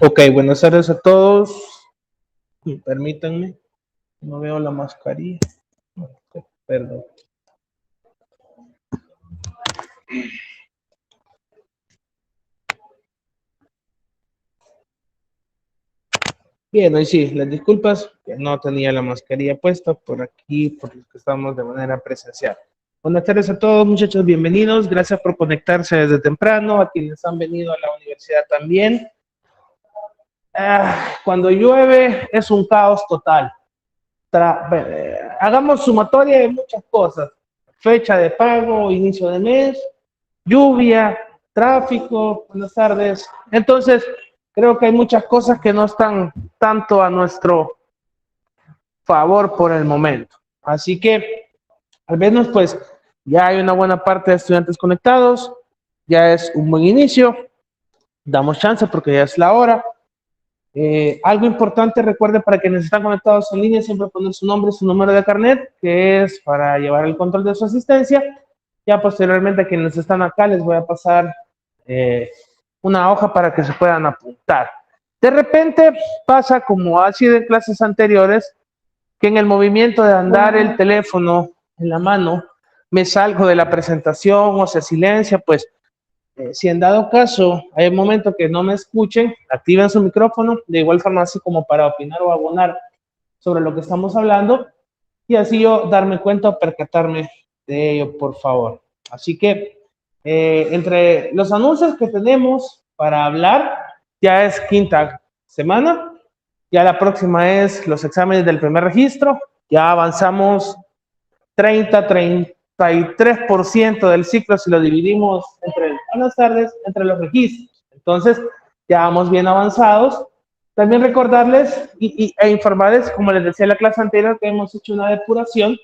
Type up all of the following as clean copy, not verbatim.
Ok, buenas tardes a todos. Permítanme, no veo la mascarilla. Ok, perdón. Bien, hoy sí, las disculpas, que no tenía la mascarilla puesta por aquí, porque estamos de manera presencial. Buenas tardes a todos, muchachos, bienvenidos. Gracias por conectarse desde temprano, a quienes han venido a la universidad también. Cuando llueve es un caos total. Hagamos sumatoria de muchas cosas. Fecha de pago, inicio de mes, lluvia, tráfico, buenas tardes. Entonces, creo que hay muchas cosas que no están tanto a nuestro favor por el momento. Así que, al menos, pues, ya hay una buena parte de estudiantes conectados, ya es un buen inicio, damos chance porque ya es la hora. Algo importante, recuerde para quienes están conectados en línea, siempre poner su nombre y su número de carnet, que es para llevar el control de su asistencia. Ya posteriormente a quienes están acá les voy a pasar una hoja para que se puedan apuntar. De repente pasa como ha sido en clases anteriores, que en el movimiento de andar el teléfono en la mano, me salgo de la presentación o se silencia, pues si en dado caso hay un momento que no me escuchen, activen su micrófono, de igual forma así como para opinar o abonar sobre lo que estamos hablando, y así yo darme cuenta o percatarme de ello, por favor. Así que entre los anuncios que tenemos para hablar, ya es quinta semana, ya la próxima es los exámenes del primer registro, ya avanzamos 33% del ciclo si lo dividimos entre buenas tardes, entre los registros. Entonces, ya vamos bien avanzados. También recordarles e informarles, como les decía en la clase anterior, que hemos hecho una depuración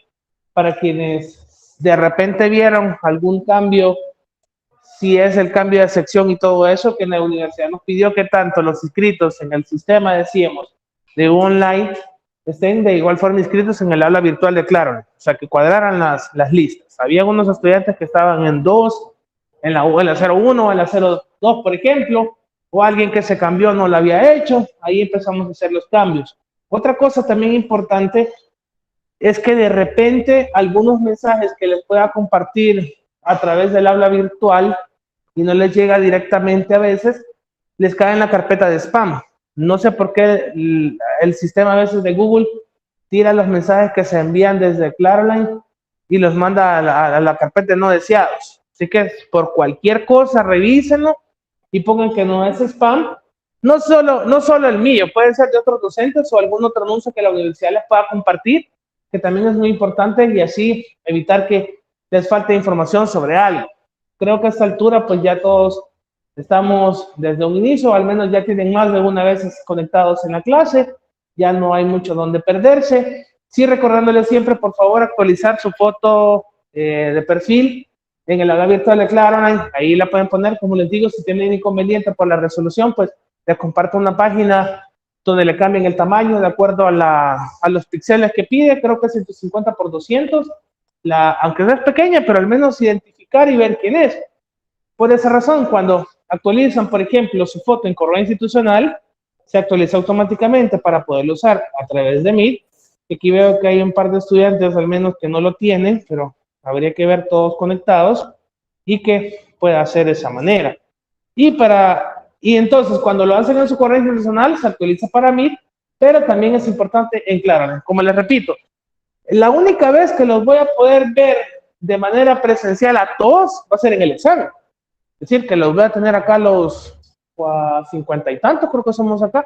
para quienes de repente vieron algún cambio, si es el cambio de sección y todo eso, que en la universidad nos pidió que tanto los inscritos en el sistema, decíamos, de online, estén de igual forma inscritos en el aula virtual de Claro, o sea, que cuadraran las listas. Había unos estudiantes que estaban en 2, en la 01 o en la 02, por ejemplo, o alguien que se cambió no lo había hecho, ahí empezamos a hacer los cambios. Otra cosa también importante es que de repente algunos mensajes que les pueda compartir a través del aula virtual y no les llega directamente a veces, les cae en la carpeta de spam. No sé por qué el sistema a veces de Google tira los mensajes que se envían desde Claroline y los manda a la carpeta de no deseados. Así que por cualquier cosa, revísenlo y pongan que no es spam. No solo el mío, puede ser de otros docentes o algún otro anuncio que la universidad les pueda compartir, que también es muy importante, y así evitar que les falte información sobre algo. Creo que a esta altura pues ya todos estamos desde un inicio, al menos ya tienen más de una vez conectados en la clase, ya no hay mucho donde perderse. Sí, recordándoles siempre, por favor, actualizar su foto de perfil en el aula virtual de Claro, ahí la pueden poner, como les digo, si tienen inconveniente por la resolución, pues les comparto una página donde le cambien el tamaño de acuerdo a los píxeles que pide, creo que es 150 por 200, aunque no es pequeña, pero al menos identificar y ver quién es. Por esa razón, cuando actualizan, por ejemplo, su foto en correo institucional, se actualiza automáticamente para poderlo usar a través de Meet. Aquí veo que hay un par de estudiantes al menos que no lo tienen, pero habría que ver todos conectados y que pueda hacer de esa manera. Y entonces, cuando lo hacen en su correo institucional, se actualiza para Meet, pero también es importante en Claro. Como les repito, la única vez que los voy a poder ver de manera presencial a todos va a ser en el examen. Es decir, que los voy a tener acá los 50 y tantos, creo que somos acá.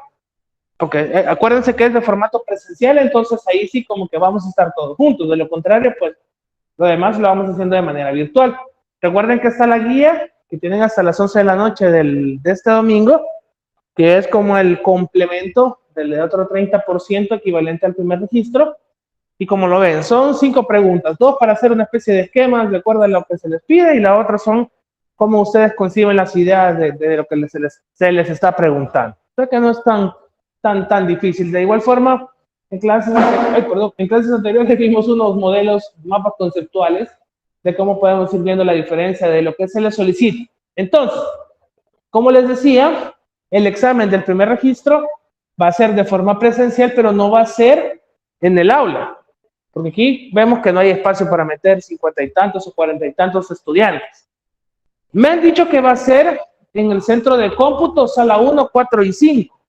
Porque acuérdense que es de formato presencial, entonces ahí sí como que vamos a estar todos juntos. De lo contrario, pues lo demás lo vamos haciendo de manera virtual. Recuerden que está la guía que tienen hasta las 11 de la noche de este domingo, que es como el complemento del otro 30% equivalente al primer registro. Y como lo ven, son 5 preguntas, 2 para hacer una especie de esquemas de acuerdo a lo que se les pide, y la otra son cómo ustedes conciben las ideas de lo que se les está preguntando. O sea que no es tan difícil. De igual forma, en clases anteriores vimos unos modelos, mapas conceptuales de cómo podemos ir viendo la diferencia de lo que se les solicita. Entonces, como les decía, el examen del primer registro va a ser de forma presencial, pero no va a ser en el aula, porque aquí vemos que no hay espacio para meter 50 y tantos o 40 y tantos estudiantes. Me han dicho que va a ser en el centro de cómputo, sala 1, 4 y 5.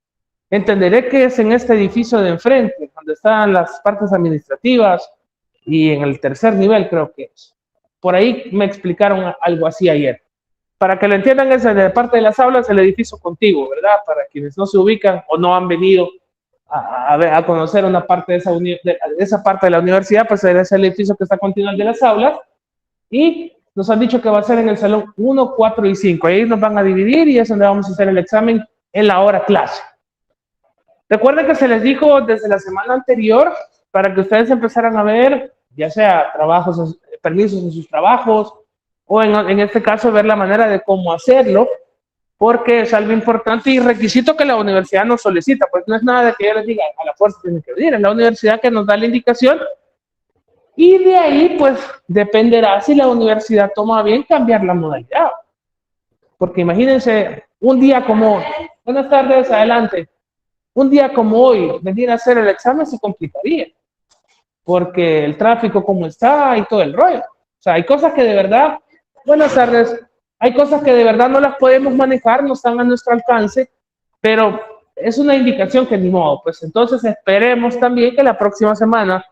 Entenderé que es en este edificio de enfrente, donde están las partes administrativas y en el tercer nivel creo que es. Por ahí me explicaron algo así ayer. Para que lo entiendan, es de parte de las aulas el edificio contiguo, ¿verdad? Para quienes no se ubican o no han venido a conocer una parte de esa parte de la universidad, pues es el edificio que está continuo de las aulas. Y nos han dicho que va a ser en el salón 1, 4 y 5. Ahí nos van a dividir y es donde vamos a hacer el examen en la hora clase. Recuerden que se les dijo desde la semana anterior para que ustedes empezaran a ver, ya sea trabajos, permisos en sus trabajos, o en este caso ver la manera de cómo hacerlo, porque es algo importante y requisito que la universidad nos solicita, pues no es nada de que yo les diga a la fuerza tienen que venir, es la universidad que nos da la indicación y de ahí pues dependerá si la universidad toma bien cambiar la modalidad, porque imagínense un día como, buenas tardes, adelante, un día como hoy, venir a hacer el examen se complicaría, porque el tráfico como está y todo el rollo, o sea, hay cosas que de verdad, buenas tardes, hay cosas que de verdad no las podemos manejar, no están a nuestro alcance, pero es una indicación que ni modo, pues entonces esperemos también que la próxima semana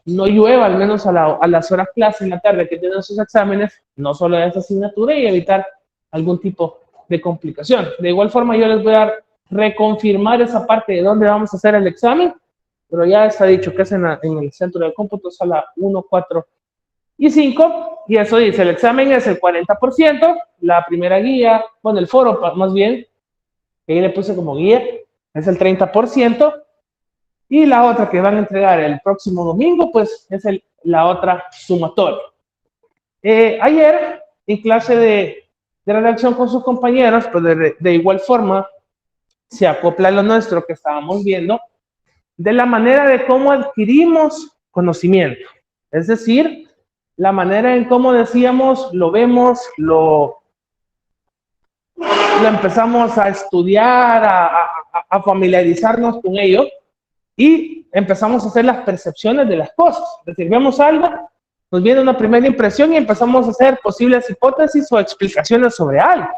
no llueva, al menos a las horas clase en la tarde que tienen sus exámenes, no solo de esta asignatura y evitar algún tipo de complicación. De igual forma yo les voy a reconfirmar esa parte de dónde vamos a hacer el examen, pero ya está dicho que es en el centro de cómputo, sala 1, 4 y 5, y eso dice, el examen es el 40%, la primera guía, bueno, el foro más bien, que ahí le puse como guía, es el 30%, y la otra que van a entregar el próximo domingo, pues es la otra sumatoria. Ayer, en clase de redacción con sus compañeros, pues de igual forma, se acopla lo nuestro que estábamos viendo, de la manera de cómo adquirimos conocimiento. Es decir, la manera en cómo decíamos, lo vemos, lo empezamos a estudiar, a familiarizarnos con ello y empezamos a hacer las percepciones de las cosas. Es decir, vemos algo, nos viene una primera impresión y empezamos a hacer posibles hipótesis o explicaciones sobre algo.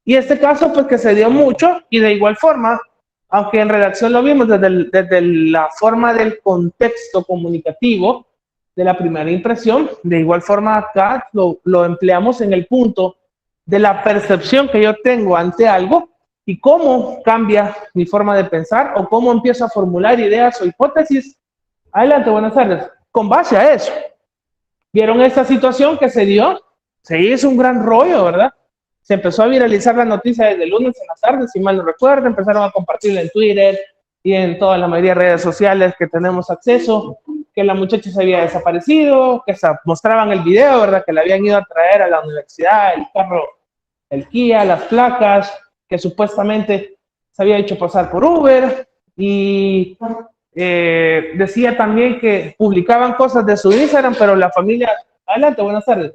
Y este caso, pues que se dio mucho y de igual forma, aunque en redacción lo vimos desde la forma del contexto comunicativo, de la primera impresión, de igual forma acá lo empleamos en el punto de la percepción que yo tengo ante algo y cómo cambia mi forma de pensar o cómo empiezo a formular ideas o hipótesis. Adelante, buenas tardes. Con base a eso, ¿vieron esta situación que se dio? Se hizo un gran rollo, ¿verdad? Se empezó a viralizar la noticia desde el lunes en la tarde, si mal no recuerdo, empezaron a compartirla en Twitter y en toda la mayoría de redes sociales que tenemos acceso, que la muchacha se había desaparecido, que mostraban el video, ¿verdad? Que le habían ido a traer a la universidad el carro, el Kia, las placas, que supuestamente se había hecho pasar por Uber y decía también que publicaban cosas de su Instagram, pero la familia, adelante, buenas tardes,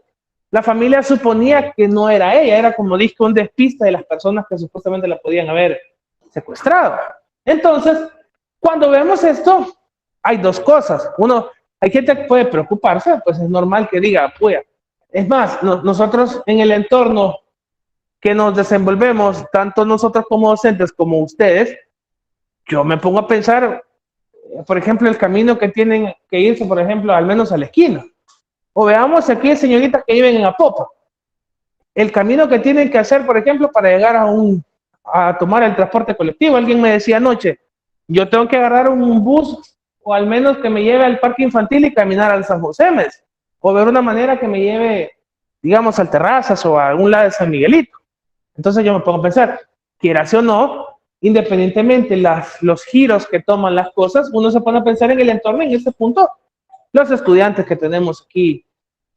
la familia suponía que no era ella, era como dije un despiste de las personas que supuestamente la podían haber secuestrado. Entonces, cuando vemos esto, hay dos cosas. Uno, hay gente que puede preocuparse, pues es normal que diga, pues, es más, nosotros en el entorno que nos desenvolvemos, tanto nosotros como docentes como ustedes, yo me pongo a pensar, por ejemplo, el camino que tienen que irse, por ejemplo, al menos a la esquina. O veamos aquí señoritas que viven en Apopa. El camino que tienen que hacer, por ejemplo, para llegar a tomar el transporte colectivo. Alguien me decía anoche, yo tengo que agarrar un bus o al menos que me lleve al parque infantil y caminar al San José, o ver una manera que me lleve, digamos, al Terrazas o a algún lado de San Miguelito. Entonces yo me pongo a pensar, quieras o no, independientemente los giros que toman las cosas, uno se pone a pensar en el entorno, en este punto, los estudiantes que tenemos aquí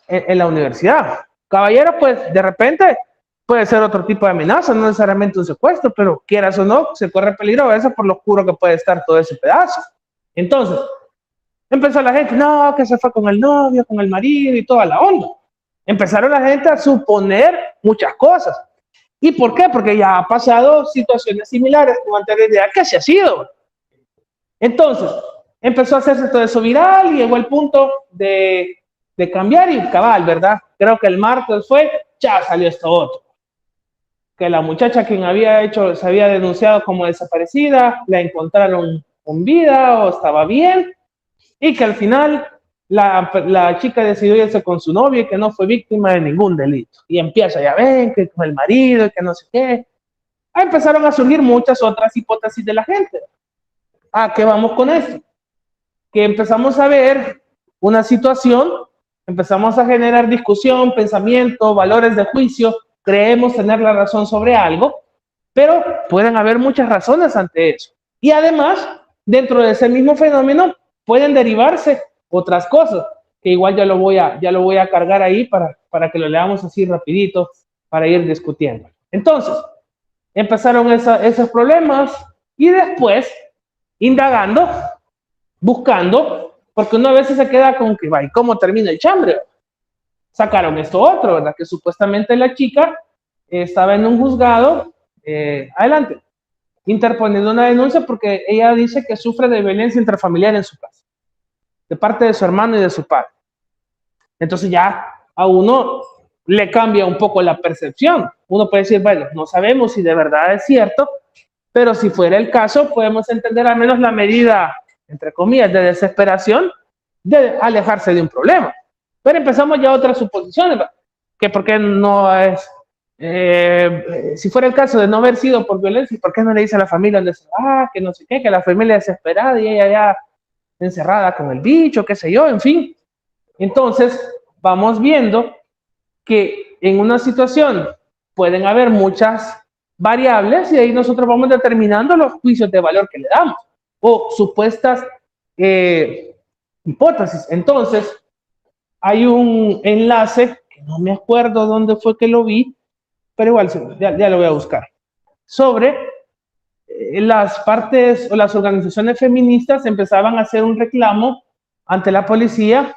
en la universidad. Caballero, pues de repente puede ser otro tipo de amenaza, no necesariamente un secuestro, pero quieras o no, se corre peligro a veces por lo oscuro que puede estar todo ese pedazo. Entonces, empezó la gente, no, que se fue con el novio, con el marido y toda la onda. Empezaron la gente a suponer muchas cosas. ¿Y por qué? Porque ya ha pasado situaciones similares con anterioridad que se ha sido. Entonces, empezó a hacerse todo eso viral y llegó el punto de cambiar y cabal, ¿verdad? Creo que el martes fue, ya salió esto otro. Que la muchacha quien había hecho, se había denunciado como desaparecida, la encontraron con vida o estaba bien, y que al final la chica decidió irse con su novio y que no fue víctima de ningún delito. Y empieza, ya ven, que con el marido y que no sé qué. Empezaron a surgir muchas otras hipótesis de la gente. ¿A qué vamos con esto? Que empezamos a ver una situación, empezamos a generar discusión, pensamiento, valores de juicio, creemos tener la razón sobre algo, pero pueden haber muchas razones ante eso. Y además, dentro de ese mismo fenómeno, pueden derivarse otras cosas, que igual ya lo voy a cargar ahí para que lo leamos así rapidito, para ir discutiendo. Entonces, empezaron esos problemas y después, indagando, buscando, porque uno a veces se queda con que, ¿y cómo termina el chambre? Sacaron esto otro, ¿verdad? Que supuestamente la chica estaba en un juzgado, adelante, interponiendo una denuncia porque ella dice que sufre de violencia intrafamiliar en su casa, de parte de su hermano y de su padre. Entonces ya a uno le cambia un poco la percepción. Uno puede decir, bueno, no sabemos si de verdad es cierto, pero si fuera el caso, podemos entender al menos la medida, entre comillas, de desesperación de alejarse de un problema. Pero empezamos ya otras suposiciones, que por qué no es, si fuera el caso de no haber sido por violencia, ¿por qué no le dice a la familia donde se va, que no sé qué, que la familia es desesperada y ella ya encerrada con el bicho, qué sé yo, en fin? Entonces, vamos viendo que en una situación pueden haber muchas variables y ahí nosotros vamos determinando los juicios de valor que le damos o supuestas hipótesis. Entonces, hay un enlace, que no me acuerdo dónde fue que lo vi, pero igual ya lo voy a buscar, sobre las partes o las organizaciones feministas empezaban a hacer un reclamo ante la policía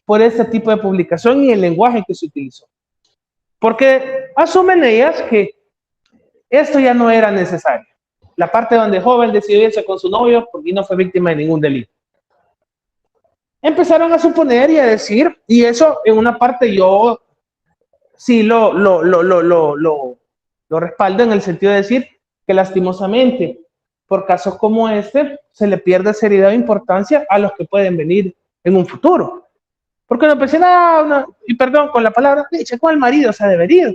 por este tipo de publicación y el lenguaje que se utilizó. Porque asumen ellas que esto ya no era necesario. La parte donde joven decidió irse con su novio porque no fue víctima de ningún delito. Empezaron a suponer y a decir, y eso en una parte yo sí lo respaldo en el sentido de decir que lastimosamente por casos como este se le pierde seriedad e importancia a los que pueden venir en un futuro. Porque uno piensa, y perdón con la palabra, se con el marido, se ha debería.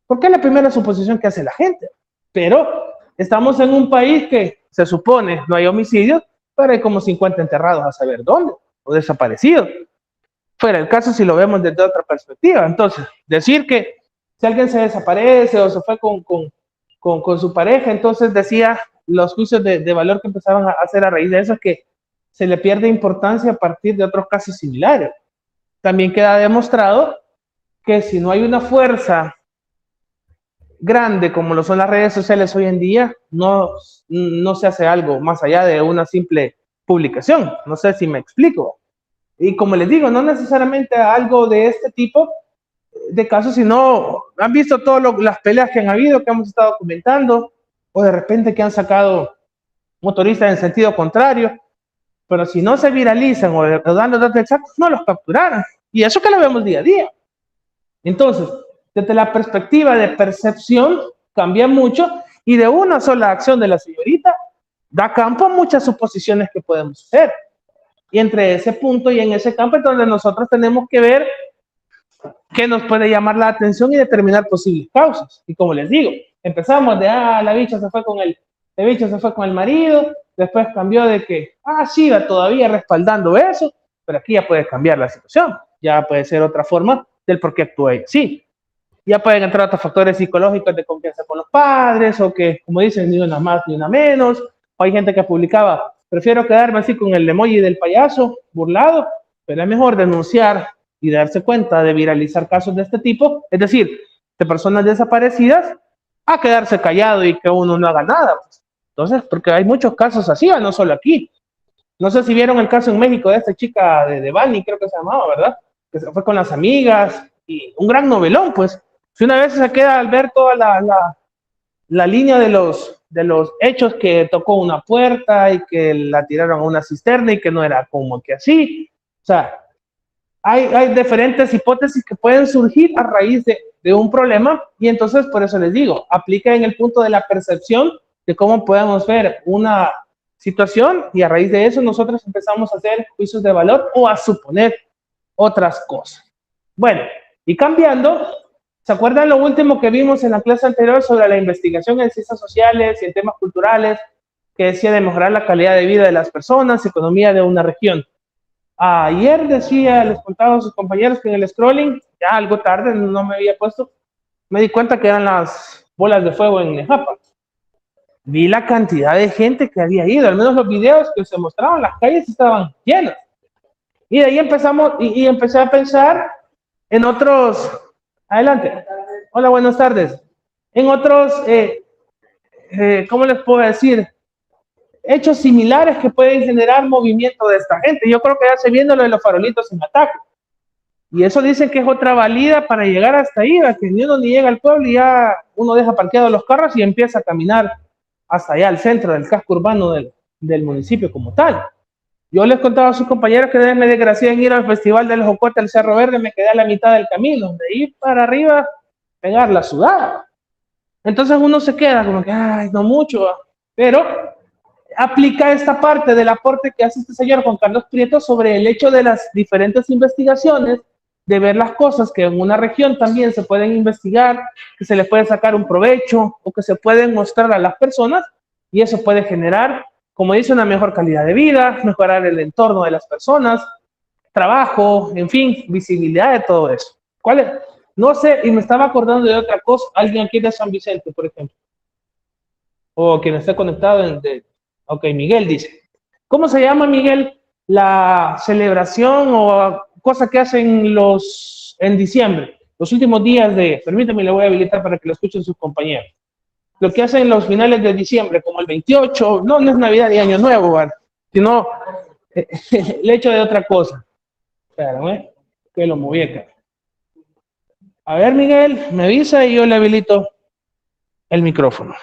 Porque es la primera suposición que hace la gente. Pero estamos en un país que se supone no hay homicidios, pero hay como 50 enterrados a saber dónde, o desaparecidos. Fuera el caso si lo vemos desde otra perspectiva. Entonces, decir que si alguien se desaparece o se fue con su pareja, entonces decía los juicios de valor que empezaban a hacer a raíz de eso es que se le pierde importancia a partir de otros casos similares. También queda demostrado que si no hay una fuerza grande como lo son las redes sociales hoy en día, no se hace algo más allá de una simple publicación. No sé si me explico. Y como les digo, no necesariamente algo de este tipo de casos, sino han visto todas las peleas que han habido, que hemos estado comentando, o de repente que han sacado motoristas en sentido contrario, pero si no se viralizan o dan los datos exactos, no los capturaran. Y eso que lo vemos día a día. Entonces, desde la perspectiva de percepción, cambia mucho y de una sola acción de la señorita da campo a muchas suposiciones que podemos hacer. Y entre ese punto y en ese campo es donde nosotros tenemos que ver qué nos puede llamar la atención y determinar posibles causas. Y como les digo, empezamos de, la bicha se fue con el marido, después cambió de que, siga todavía respaldando eso, pero aquí ya puede cambiar la situación, ya puede ser otra forma del por qué actúa ella. Sí, ya pueden entrar otros factores psicológicos de confianza con los padres, o que, como dicen, ni una más ni una menos, o hay gente que publicaba, prefiero quedarme así con el emoji del payaso burlado, pero es mejor denunciar y darse cuenta de viralizar casos de este tipo, es decir, de personas desaparecidas, a quedarse callado y que uno no haga nada. Entonces, porque hay muchos casos así, no solo aquí. No sé si vieron el caso en México de esta chica de Bani, creo que se llamaba, ¿verdad? Que se fue con las amigas, y un gran novelón, pues. Si una vez se queda al ver toda la línea de los hechos, que tocó una puerta y que la tiraron a una cisterna y que no era como que así. O sea, hay diferentes hipótesis que pueden surgir a raíz de un problema, y entonces por eso les digo, aplica en el punto de la percepción de cómo podemos ver una situación, y a raíz de eso nosotros empezamos a hacer juicios de valor o a suponer otras cosas. Bueno, y cambiando, ¿se acuerdan lo último que vimos en la clase anterior sobre la investigación en ciencias sociales y en temas culturales, que decía de mejorar la calidad de vida de las personas, economía de una región? Ayer decía, les contaba a sus compañeros que en el scrolling, ya algo tarde, no me había puesto, me di cuenta que eran las bolas de fuego en Nejapa. Vi la cantidad de gente que había ido, al menos los videos que se mostraban, las calles estaban llenas. Y de ahí empezamos, y empecé a pensar en otros. Adelante. Hola, buenas tardes. En otros, ¿cómo les puedo decir? Hechos similares que pueden generar movimiento de esta gente. Yo creo que ya se viene lo de los farolitos en ataque. Y eso dicen que es otra valida para llegar hasta ahí, a que ni uno ni llega al pueblo y ya uno deja parqueados los carros y empieza a caminar hasta allá al centro del casco urbano del municipio como tal. Yo les contaba a sus compañeros que me desgracié en ir al Festival del Jocote al Cerro Verde, me quedé a la mitad del camino, de ahí para arriba, pegar la sudada. Entonces uno se queda como que, ay, no mucho, pero aplica esta parte del aporte que hace este señor Juan Carlos Prieto sobre el hecho de las diferentes investigaciones, de ver las cosas que en una región también se pueden investigar, que se le puede sacar un provecho o que se pueden mostrar a las personas, y eso puede generar, como dice, una mejor calidad de vida, mejorar el entorno de las personas, trabajo, en fin, visibilidad de todo eso. ¿Cuál es? No sé, y me estaba acordando de otra cosa, alguien aquí de San Vicente, por ejemplo, o quien esté conectado ok, Miguel dice, ¿cómo se llama, Miguel, la celebración o cosa que hacen en diciembre, los últimos días permítame, le voy a habilitar para que lo escuchen sus compañeros, lo que hacen los finales de diciembre, como el 28, no es Navidad ni Año Nuevo, ¿vale? Sino el hecho de otra cosa. Espérame, que lo moví acá. A ver, Miguel, me avisa y yo le habilito el micrófono.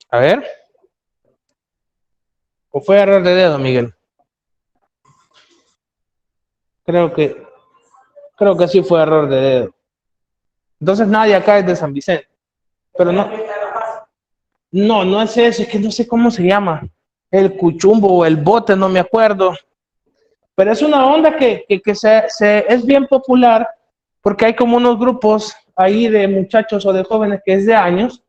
A ver. ¿O fue error de dedo, Miguel? Creo que sí fue error de dedo. Entonces nadie acá es de San Vicente. Pero no es eso, es que no sé cómo se llama. El cuchumbo o el bote, no me acuerdo. Pero es una onda que es bien popular, porque hay como unos grupos ahí de muchachos o de jóvenes que es de años,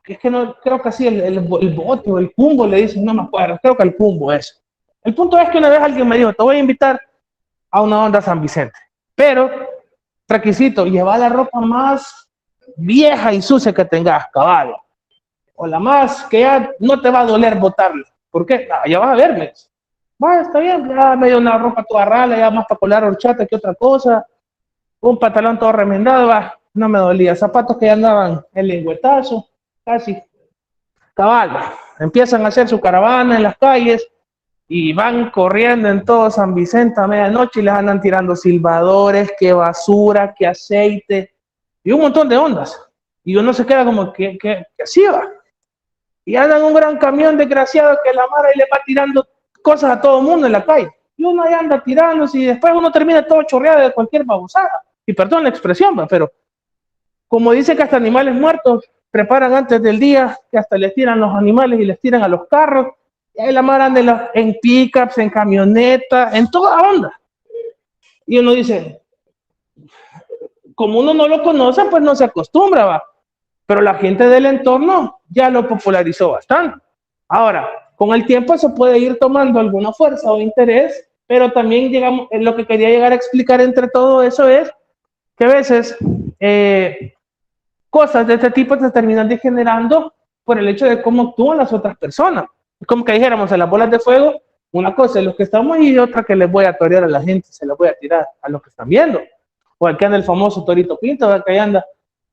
que es que no, creo que así, el bote o el cumbo le dicen, no me acuerdo, creo que el cumbo es. El punto es que una vez alguien me dijo, te voy a invitar a una onda San Vicente, pero requisito, llevar la ropa más vieja y sucia que tengas, cabal, o la más que ya no te va a doler botarla. ¿Por qué? Ya vas a verme. Va, está bien, ya me dio una ropa toda rala, ya más para colar horchata que otra cosa, un pantalón todo remendado, va, no me dolía, zapatos que ya andaban el lengüetazo, casi, cabal, empiezan a hacer su caravana en las calles y van corriendo en todo San Vicente a medianoche y les andan tirando silbadores, que basura, que aceite y un montón de ondas, y uno se queda como que así va, y andan un gran camión desgraciado que la mara y le va tirando cosas a todo el mundo en la calle, y uno ahí anda tirándose y después uno termina todo chorreado de cualquier babosada, y perdón la expresión, pero como dice que hasta animales muertos preparan antes del día, que hasta les tiran los animales y les tiran a los carros, y ahí la mara anda en pickups, en camioneta, en toda onda, y uno dice, como uno no lo conoce, pues no se acostumbra, va, pero la gente del entorno ya lo popularizó bastante. Ahora, con el tiempo se puede ir tomando alguna fuerza o interés, pero también llegamos, lo que quería llegar a explicar entre todo eso es que a veces cosas de este tipo se terminan degenerando por el hecho de cómo actúan las otras personas. Como que dijéramos, en las bolas de fuego, una cosa es los que estamos y otra que les voy a torear a la gente, se las voy a tirar a los que están viendo. O aquí anda el famoso Torito Pinto, que ahí anda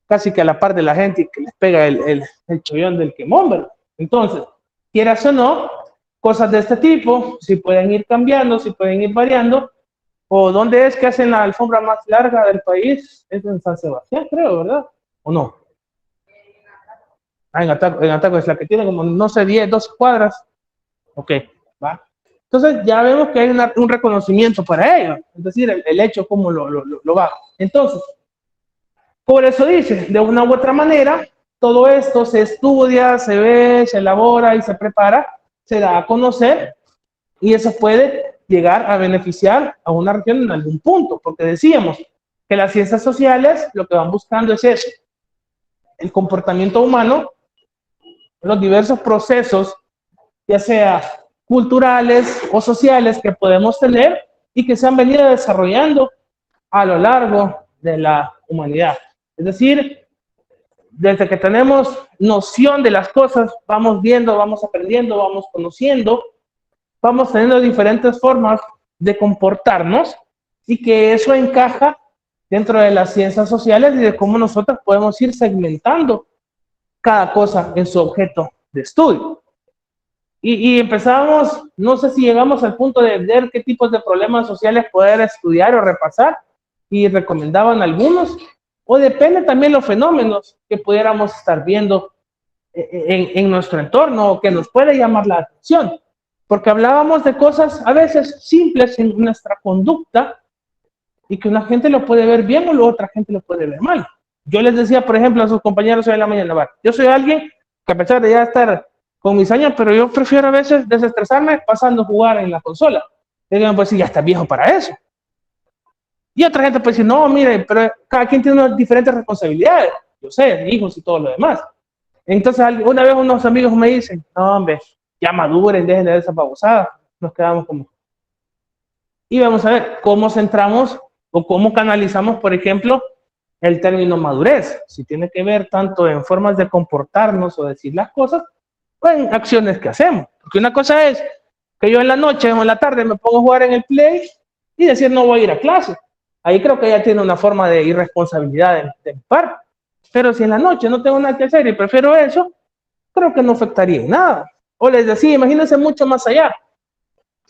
casi que a la par de la gente y que les pega el chollón del quemón, ¿verdad? Entonces, quieras o no, cosas de este tipo, si pueden ir cambiando, si pueden ir variando, ¿O dónde es que hacen la alfombra más larga del país? Es en San Sebastián, creo, ¿verdad? ¿O no? Ah, en Ataco es la que tiene como, no sé, 10, 12 cuadras. Ok, va. Entonces ya vemos que hay un reconocimiento para ello, es decir, el hecho como lo va. Entonces, por eso dice, de una u otra manera, todo esto se estudia, se ve, se elabora y se prepara, se da a conocer y eso puede llegar a beneficiar a una región en algún punto, porque decíamos que las ciencias sociales lo que van buscando es eso, el comportamiento humano, los diversos procesos, ya sea culturales o sociales que podemos tener y que se han venido desarrollando a lo largo de la humanidad. Es decir, desde que tenemos noción de las cosas, vamos viendo, vamos aprendiendo, vamos conociendo, vamos teniendo diferentes formas de comportarnos y que eso encaja dentro de las ciencias sociales y de cómo nosotros podemos ir segmentando cada cosa en su objeto de estudio. Y empezamos, no sé si llegamos al punto de ver qué tipos de problemas sociales poder estudiar o repasar, y recomendaban algunos, o depende también los fenómenos que pudiéramos estar viendo en nuestro entorno o que nos puede llamar la atención, porque hablábamos de cosas a veces simples en nuestra conducta y que una gente lo puede ver bien o la otra gente lo puede ver mal. Yo les decía, por ejemplo, a sus compañeros hoy en la mañana, yo soy alguien que a pesar de ya estar con mis años, pero yo prefiero a veces desestresarme pasando a jugar en la consola. Y me puede decir, ya estás viejo para eso. Y otra gente puede decir, no, mire, pero cada quien tiene unas diferentes responsabilidades. Yo sé, hijos y todo lo demás. Entonces, una vez unos amigos me dicen, no, hombre, ya maduren, dejen de ver esa babosada. Nos quedamos como. Y vamos a ver cómo centramos o cómo canalizamos, por ejemplo, el término madurez. Si tiene que ver tanto en formas de comportarnos o decir las cosas, o en acciones que hacemos. Porque una cosa es que yo en la noche o en la tarde me pongo a jugar en el Play y decir no voy a ir a clase. Ahí creo que ya tiene una forma de irresponsabilidad de mi parte. Pero si en la noche no tengo nada que hacer y prefiero eso, creo que no afectaría en nada. O les decía, imagínense mucho más allá.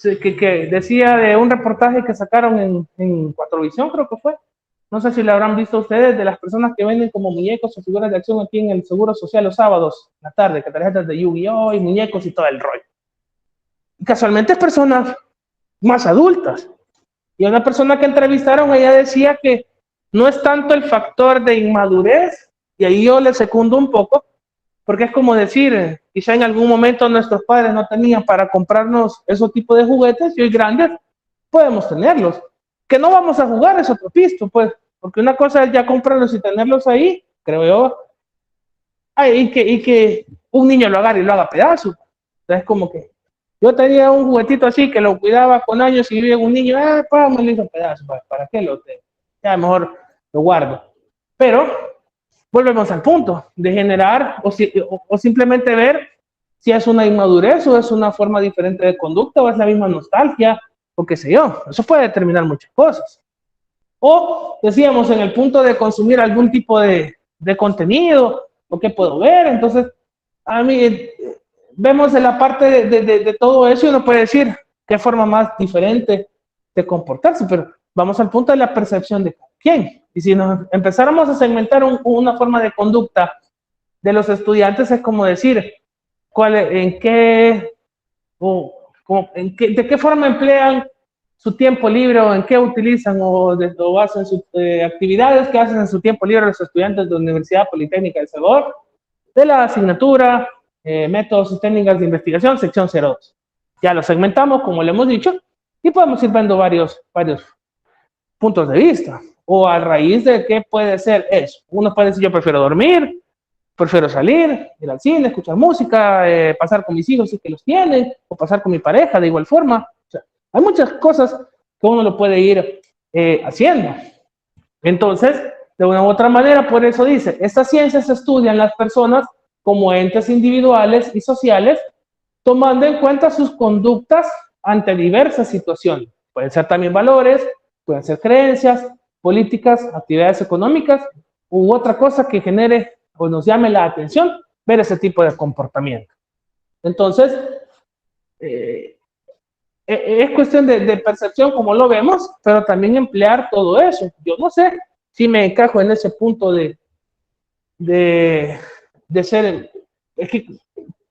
Que decía de un reportaje que sacaron en Cuatrovisión, creo que fue. No sé si lo habrán visto ustedes, de las personas que venden como muñecos o figuras de acción aquí en el Seguro Social los sábados, en la tarde, que tarjetas de Yu-Gi-Oh! Y muñecos y todo el rollo. Y casualmente es personas más adultas. Y una persona que entrevistaron, ella decía que no es tanto el factor de inmadurez, y ahí yo le secundo un poco, porque es como decir, quizá en algún momento nuestros padres no tenían para comprarnos esos tipos de juguetes y hoy grandes podemos tenerlos. Que no vamos a jugar es otro pisto, pues, porque una cosa es ya comprarlos y tenerlos ahí, creo yo, y que un niño lo agarre y lo haga pedazos. Entonces, como que yo tenía un juguetito así que lo cuidaba con años y llega un niño, me lo hizo pedazos, ¿para qué lo tengo? Ya mejor lo guardo. Pero volvemos al punto de generar o simplemente ver si es una inmadurez o es una forma diferente de conducta o es la misma nostalgia o qué sé yo. Eso puede determinar muchas cosas. O decíamos en el punto de consumir algún tipo de contenido o qué puedo ver. Entonces, a mí vemos en la parte de todo eso y uno puede decir qué forma más diferente de comportarse, pero vamos al punto de la percepción de quién. Y si nos empezáramos a segmentar una forma de conducta de los estudiantes, es como decir, de qué forma emplean su tiempo libre o en qué utilizan o hacen sus actividades que hacen en su tiempo libre los estudiantes de la Universidad Politécnica de El Salvador, de la asignatura métodos y técnicas de investigación, sección 02. Ya lo segmentamos, como le hemos dicho, y podemos ir viendo varios puntos de vista, o a raíz de qué puede ser eso. Uno puede decir, yo prefiero dormir, prefiero salir, ir al cine, escuchar música, pasar con mis hijos si que los tienen, o pasar con mi pareja de igual forma. O sea, hay muchas cosas que uno lo puede ir haciendo. Entonces, de una u otra manera, por eso dice, estas ciencias estudian las personas como entes individuales y sociales, tomando en cuenta sus conductas ante diversas situaciones. Pueden ser también valores, pueden ser creencias, políticas, actividades económicas u otra cosa que genere o nos llame la atención ver ese tipo de comportamiento. Entonces, Es cuestión de percepción como lo vemos, pero también emplear todo eso. Yo no sé si me encajo en ese punto de, de ser, es que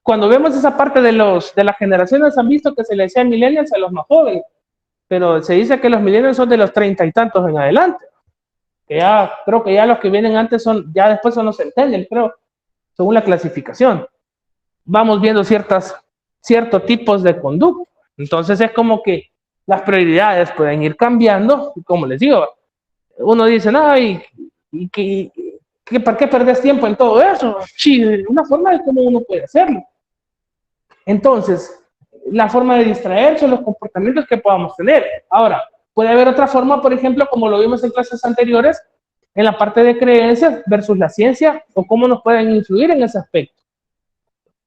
cuando vemos esa parte de las generaciones han visto que se le decía millennials a los más jóvenes, pero se dice que los millennials son de los 30 y tantos en adelante, que ya creo que ya los que vienen antes son, ya después son los centennials, creo, según la clasificación. Vamos viendo ciertos tipos de conducta. Entonces es como que las prioridades pueden ir cambiando, y como les digo, uno dice, no, ¿para qué perdés tiempo en todo eso? Sí, una forma de cómo uno puede hacerlo. Entonces, la forma de distraerse, los comportamientos que podamos tener. Ahora, puede haber otra forma, por ejemplo, como lo vimos en clases anteriores, en la parte de creencias versus la ciencia, o cómo nos pueden influir en ese aspecto.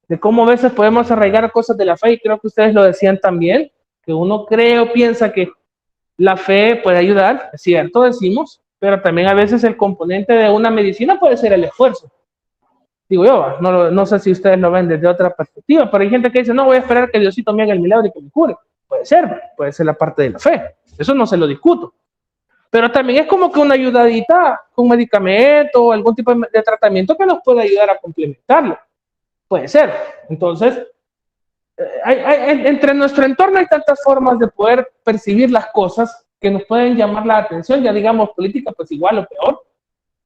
De cómo a veces podemos arraigar cosas de la fe, y creo que ustedes lo decían también, que uno cree o piensa que la fe puede ayudar, es cierto, decimos, pero también a veces el componente de una medicina puede ser el esfuerzo. Digo yo, no sé si ustedes lo ven desde otra perspectiva, pero hay gente que dice, no, voy a esperar que Diosito me haga el milagro y que me cure. Puede ser la parte de la fe, eso no se lo discuto. Pero también es como que una ayudadita con medicamento o algún tipo de tratamiento que nos puede ayudar a complementarlo. Puede ser. Entonces, entre nuestro entorno hay tantas formas de poder percibir las cosas que nos pueden llamar la atención, ya digamos política, pues igual o peor,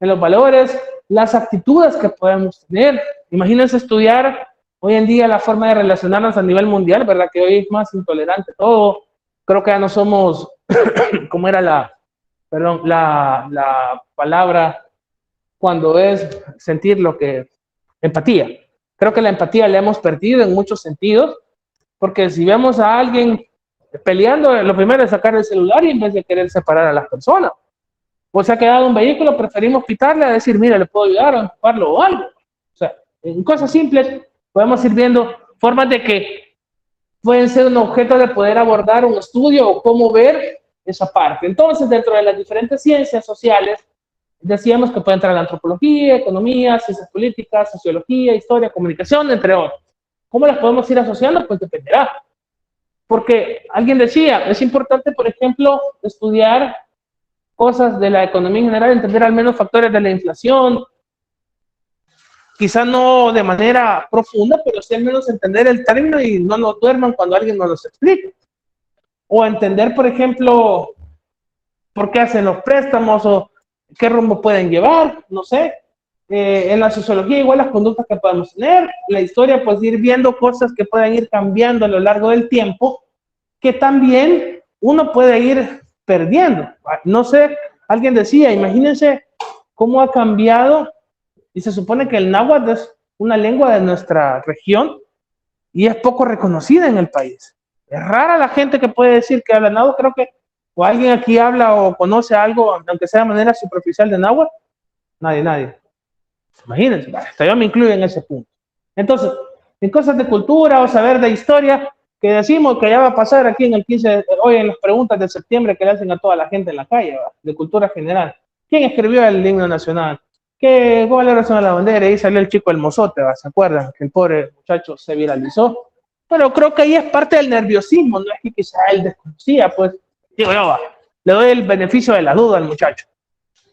en los valores, las actitudes que podemos tener. Imagínense estudiar hoy en día la forma de relacionarnos a nivel mundial, ¿verdad? Que hoy es más intolerante todo. Creo que ya no somos, ¿cómo era la palabra cuando es sentir lo que, empatía? Creo que la empatía la hemos perdido en muchos sentidos, porque si vemos a alguien peleando, lo primero es sacar el celular y en vez de querer separar a las personas. O se ha quedado un vehículo, preferimos quitarle a decir, mira, le puedo ayudar a empujarlo o algo. O sea, en cosas simples podemos ir viendo formas de que pueden ser un objeto de poder abordar un estudio o cómo ver esa parte. Entonces, dentro de las diferentes ciencias sociales, decíamos que puede entrar la antropología, economía, ciencias políticas, sociología, historia, comunicación, entre otros. ¿Cómo las podemos ir asociando? Pues dependerá. Porque alguien decía, es importante, por ejemplo, estudiar cosas de la economía en general, entender al menos factores de la inflación, quizá no de manera profunda, pero sí al menos entender el término y no nos duerman cuando alguien nos los explique. O entender, por ejemplo, por qué hacen los préstamos o qué rumbo pueden llevar, no sé. En la sociología igual las conductas que podemos tener, la historia pues ir viendo cosas que pueden ir cambiando a lo largo del tiempo, que también uno puede ir perdiendo. No sé, alguien decía, imagínense cómo ha cambiado, y se supone que el náhuatl es una lengua de nuestra región y es poco reconocida en el país. Es rara la gente que puede decir que habla náhuatl, creo que o alguien aquí habla o conoce algo, aunque sea de manera superficial de náhuatl, nadie. Imagínense, hasta yo me incluyo en ese punto. Entonces, en cosas de cultura o saber de historia, que decimos que ya va a pasar aquí en el 15, hoy en las preguntas de septiembre que le hacen a toda la gente en la calle, ¿va? De cultura general. ¿Quién escribió el himno nacional? ¿Cuál era la razón de la bandera? Ahí salió el chico el mozote, ¿va? ¿Se acuerdan? Que el pobre muchacho se viralizó. Pero creo que ahí es parte del nerviosismo, no es que quizá él desconocía, pues, digo yo, va, le doy el beneficio de la duda al muchacho.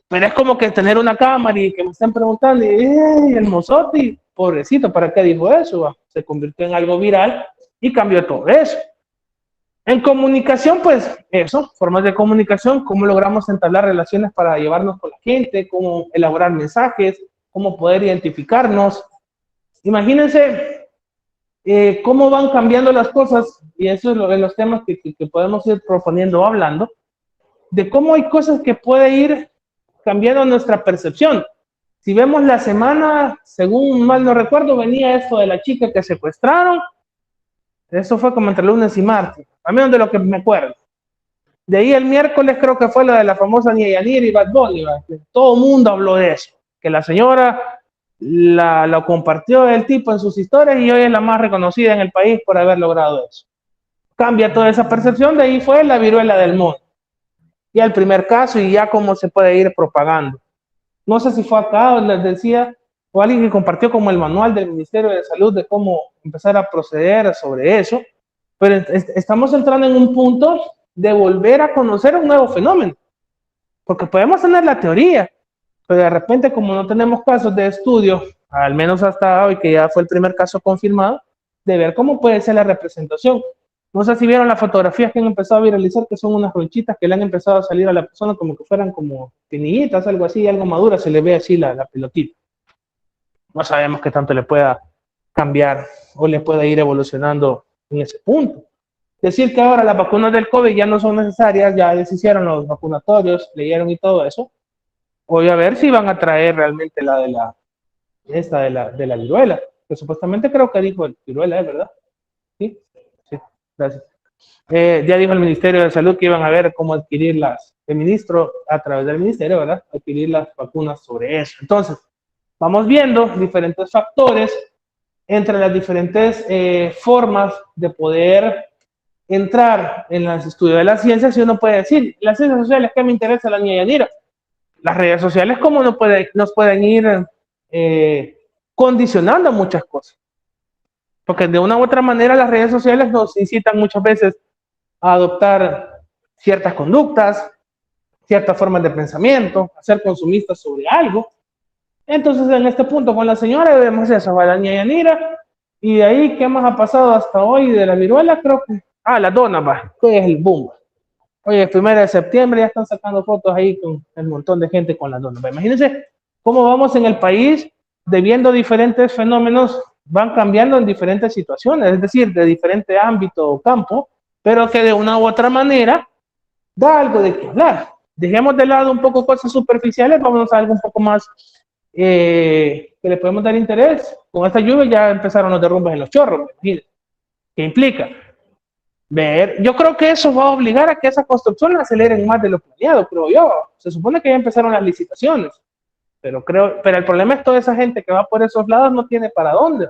Pero es como que tener una cámara y que me estén preguntando, y el mozote, pobrecito, ¿para qué dijo eso? Va? Se convirtió en algo viral y cambió todo eso. En comunicación, pues eso, formas de comunicación, cómo logramos entablar relaciones para llevarnos con la gente, cómo elaborar mensajes, cómo poder identificarnos. Imagínense cómo van cambiando las cosas, y eso es lo de los temas que podemos ir proponiendo o hablando, de cómo hay cosas que puede ir cambiando nuestra percepción. Si vemos la semana, según mal no recuerdo, venía esto de la chica que secuestraron. Eso fue como entre lunes y martes, a menos de lo que me acuerdo. De ahí el miércoles creo que fue lo de la famosa Nia Yanir y Bad Bunny. Todo el mundo habló de eso. Que la señora lo compartió el tipo en sus historias y hoy es la más reconocida en el país por haber logrado eso. Cambia toda esa percepción, de ahí fue la viruela del mono. Y el primer caso y ya cómo se puede ir propagando. No sé si fue acá o les decía, o alguien que compartió como el manual del Ministerio de Salud de cómo empezar a proceder sobre eso. pero estamos entrando en un punto de volver a conocer un nuevo fenómeno, porque podemos tener la teoría, pero de repente como no tenemos casos de estudio, al menos hasta hoy que ya fue el primer caso confirmado, de ver cómo puede ser la representación. No sé si vieron las fotografías que han empezado a viralizar, que son unas ronchitas que le han empezado a salir a la persona como que fueran como pinillitas, algo así, algo madura, se le ve así la pelotita. No sabemos qué tanto le pueda cambiar o le pueda ir evolucionando en ese punto. Decir que ahora las vacunas del COVID ya no son necesarias, ya deshicieron los vacunatorios, leyeron y todo eso. Voy a ver si van a traer realmente la de la viruela, que supuestamente creo que dijo el viruela, ¿es verdad? Sí, sí, gracias. Ya dijo el Ministerio de Salud que iban a ver cómo adquirirlas, el ministro a través del ministerio, ¿verdad? Adquirir las vacunas sobre eso. Entonces, vamos viendo diferentes factores entre las diferentes formas de poder entrar en los estudios de las ciencias. Si uno puede decir, las ciencias sociales, ¿qué me interesa la niña Yanira? Las redes sociales, ¿cómo nos pueden ir condicionando muchas cosas? Porque de una u otra manera las redes sociales nos incitan muchas veces a adoptar ciertas conductas, ciertas formas de pensamiento, a ser consumistas sobre algo. Entonces, en este punto con la señora vemos eso, va la niña Yanira, y de ahí, ¿qué más ha pasado hasta hoy de la viruela? Creo que, la dona, va, que es el boom. Oye, el 1 de septiembre ya están sacando fotos ahí con el montón de gente con la dona. Imagínense cómo vamos en el país de viendo diferentes fenómenos, van cambiando en diferentes situaciones, es decir, de diferente ámbito o campo, pero que de una u otra manera da algo de qué hablar. Dejemos de lado un poco cosas superficiales, vamos a algo un poco más que le podemos dar interés. Con esta lluvia ya empezaron los derrumbes en los chorros, ¿qué implica? Ver, yo creo que eso va a obligar a que esa construcción la aceleren más de lo planeado, creo yo. Se supone que ya empezaron las licitaciones, pero el problema es toda esa gente que va por esos lados no tiene para dónde,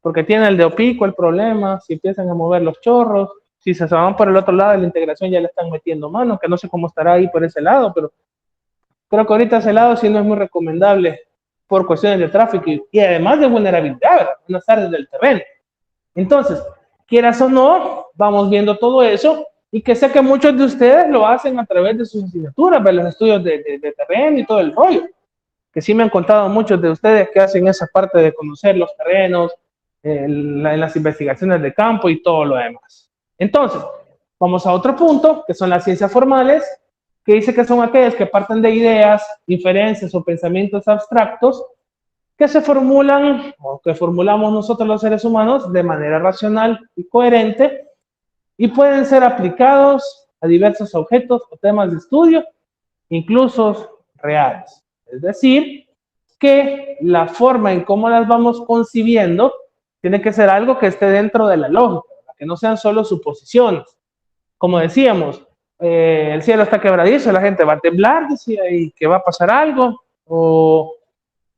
porque tiene el de Opico el problema, si empiezan a mover los chorros, si se van por el otro lado de la integración ya le están metiendo mano, que no sé cómo estará ahí por ese lado, pero creo que ahorita ese lado sí no es muy recomendable por cuestiones de tráfico y además de vulnerabilidad, buenas tardes del terreno. Entonces, quieras o no, vamos viendo todo eso y que sé que muchos de ustedes lo hacen a través de sus asignaturas, de los estudios de terreno y todo el rollo, que sí me han contado muchos de ustedes que hacen esa parte de conocer los terrenos, en las investigaciones de campo y todo lo demás. Entonces, vamos a otro punto, que son las ciencias formales, que dice que son aquellas que parten de ideas, inferencias o pensamientos abstractos que se formulan o que formulamos nosotros los seres humanos de manera racional y coherente y pueden ser aplicados a diversos objetos o temas de estudio, incluso reales. Es decir, que la forma en cómo las vamos concibiendo tiene que ser algo que esté dentro de la lógica, que no sean solo suposiciones. Como decíamos, el cielo está quebradizo, la gente va a temblar, decía, y que va a pasar algo, o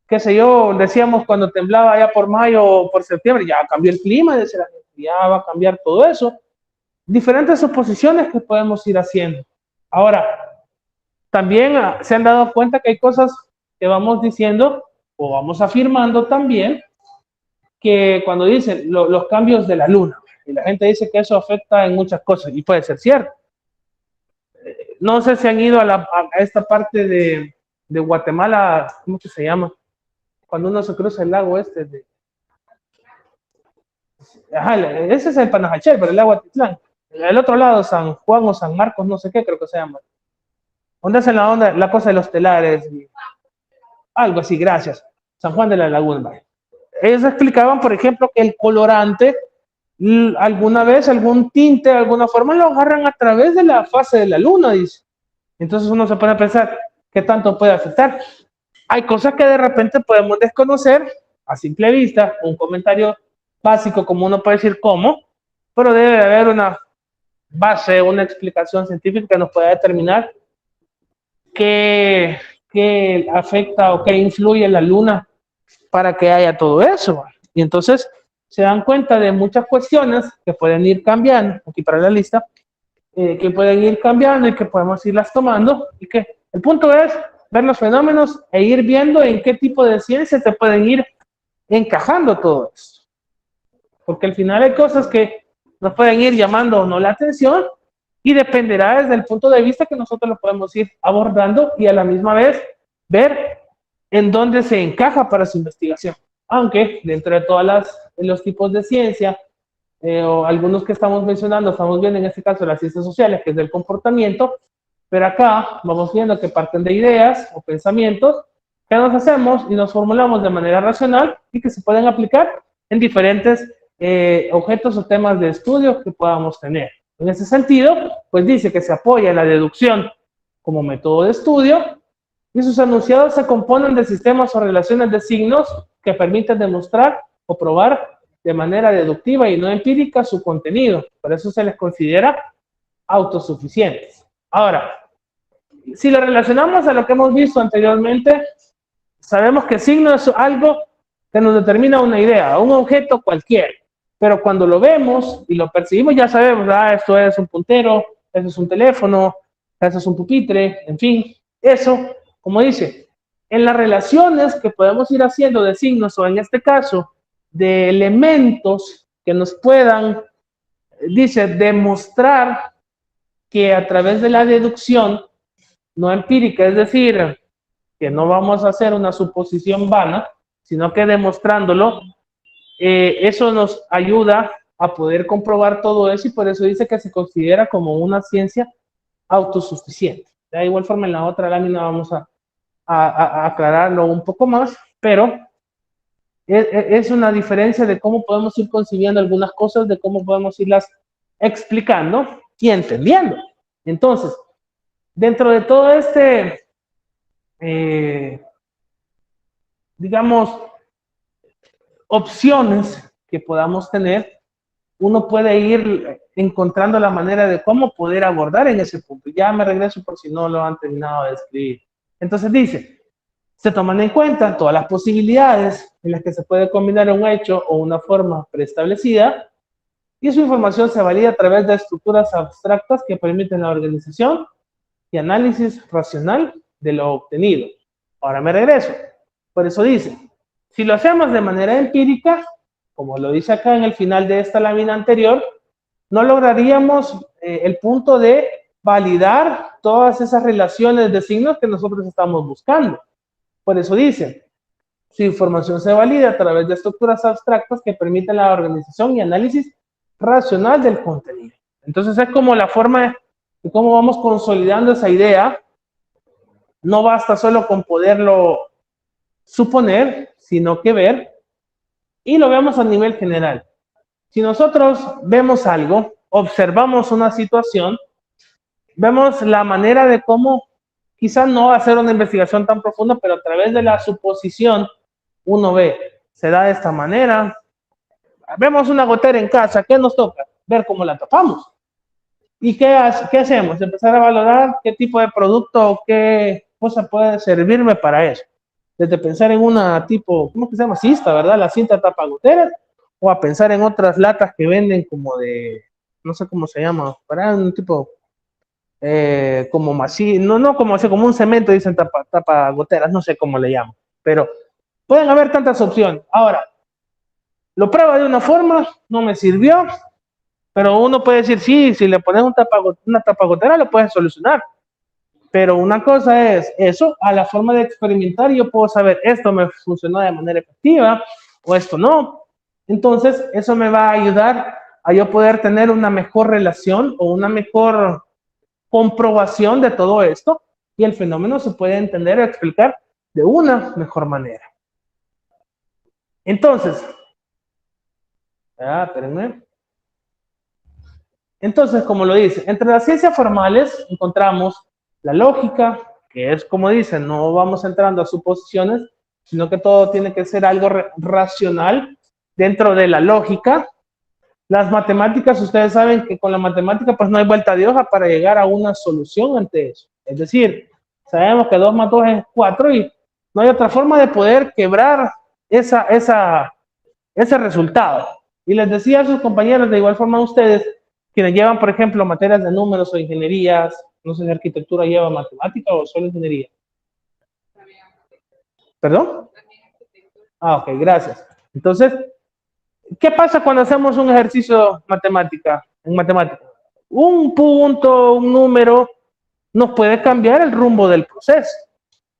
qué sé yo, decíamos cuando temblaba allá por mayo o por septiembre, ya cambió el clima, decía la gente, ya va a cambiar todo eso. Diferentes suposiciones que podemos ir haciendo. Ahora, también se han dado cuenta que hay cosas que vamos diciendo o vamos afirmando también, que cuando dicen los cambios de la luna, y la gente dice que eso afecta en muchas cosas, y puede ser cierto. No sé si han ido a esta parte de Guatemala, ¿cómo que se llama? Cuando uno se cruza el lago ese es el Panajachel, pero el lago Atitlán. El otro lado, San Juan o San Marcos, no sé qué, creo que se llama. ¿Dónde hacen la cosa de los telares? Algo así, gracias. San Juan de la Laguna. Ellos explicaban, por ejemplo, que el colorante, alguna vez, algún tinte, de alguna forma, lo agarran a través de la fase de la luna, dice. Entonces uno se pone a pensar, ¿qué tanto puede afectar? Hay cosas que de repente podemos desconocer a simple vista, un comentario básico como uno puede decir cómo, pero debe haber una base, una explicación científica que nos pueda determinar qué afecta o qué influye en la luna para que haya todo eso. Y entonces se dan cuenta de muchas cuestiones que pueden ir cambiando, aquí para la lista, que pueden ir cambiando y que podemos irlas tomando, y que el punto es ver los fenómenos e ir viendo en qué tipo de ciencia te pueden ir encajando todo esto. Porque al final hay cosas que nos pueden ir llamando o no la atención y dependerá desde el punto de vista que nosotros lo podemos ir abordando y a la misma vez ver en dónde se encaja para su investigación. Aunque dentro de los tipos de ciencia, o algunos que estamos mencionando, estamos viendo en este caso las ciencias sociales, que es del comportamiento, pero acá vamos viendo que parten de ideas o pensamientos que nos hacemos y nos formulamos de manera racional y que se pueden aplicar en diferentes objetos o temas de estudio que podamos tener. En ese sentido, pues dice que se apoya en la deducción como método de estudio y sus enunciados se componen de sistemas o relaciones de signos que permiten demostrar o probar de manera deductiva y no empírica su contenido. Por eso se les considera autosuficientes. Ahora, si lo relacionamos a lo que hemos visto anteriormente, sabemos que signo es algo que nos determina una idea, un objeto cualquiera. Pero cuando lo vemos y lo percibimos, ya sabemos, esto es un puntero, eso es un teléfono, eso es un pupitre, en fin. Eso, como dice, en las relaciones que podemos ir haciendo de signos o en este caso de elementos que nos puedan, dice, demostrar que a través de la deducción no empírica, es decir, que no vamos a hacer una suposición vana, sino que demostrándolo, eso nos ayuda a poder comprobar todo eso y por eso dice que se considera como una ciencia autosuficiente. De igual forma en la otra lámina vamos a aclararlo un poco más, pero es una diferencia de cómo podemos ir concibiendo algunas cosas, de cómo podemos irlas explicando y entendiendo. Entonces, dentro de todo digamos, opciones que podamos tener, uno puede ir encontrando la manera de cómo poder abordar en ese punto. Ya me regreso por si no lo han terminado de escribir. Entonces dice, se toman en cuenta todas las posibilidades en las que se puede combinar un hecho o una forma preestablecida y su información se valida a través de estructuras abstractas que permiten la organización y análisis racional de lo obtenido. Ahora me regreso. Por eso dice, si lo hacemos de manera empírica, como lo dice acá en el final de esta lámina anterior, no lograríamos el punto de validar todas esas relaciones de signos que nosotros estamos buscando. Por eso dice, su información se valida a través de estructuras abstractas que permiten la organización y análisis racional del contenido. Entonces es como la forma de cómo vamos consolidando esa idea. No basta solo con poderlo suponer, sino que ver, y lo vemos a nivel general. Si nosotros vemos algo, observamos una situación, vemos la manera de cómo, quizás no hacer una investigación tan profunda, pero a través de la suposición, uno ve, se da de esta manera. Vemos una gotera en casa, ¿qué nos toca? Ver cómo la tapamos. ¿Y qué hacemos? Empezar a valorar qué tipo de producto o qué cosa puede servirme para eso. Desde pensar en una tipo, ¿cómo que se llama? Cista, ¿verdad? La cinta tapagoteras, o a pensar en otras latas que venden como de, no sé cómo se llama, para un tipo, como masí, no como, como un cemento, dicen tapagoteras, no sé cómo le llaman, pero pueden haber tantas opciones. Ahora, lo prueba de una forma, no me sirvió, pero uno puede decir, sí, si le pones una tapagotera lo puedes solucionar. Pero una cosa es eso, a la forma de experimentar, yo puedo saber, esto me funcionó de manera efectiva o esto no. Entonces, eso me va a ayudar a yo poder tener una mejor relación o una mejor comprobación de todo esto y el fenómeno se puede entender o explicar de una mejor manera. Entonces, espérenme. Entonces, como lo dice, entre las ciencias formales encontramos la lógica, que es como dicen, no vamos entrando a suposiciones, sino que todo tiene que ser algo racional dentro de la lógica. Las matemáticas, ustedes saben que con la matemática pues no hay vuelta de hoja para llegar a una solución ante eso. Es decir, sabemos que 2 más 2 es 4 y no hay otra forma de poder quebrar ese resultado. Y les decía a sus compañeros, de igual forma a ustedes, quienes llevan, por ejemplo, materias de números o ingenierías, no sé si arquitectura lleva matemática o solo ingeniería. ¿Perdón? Ok, gracias. Entonces, ¿Qué pasa cuando hacemos un ejercicio en matemática? Un punto, un número, nos puede cambiar el rumbo del proceso.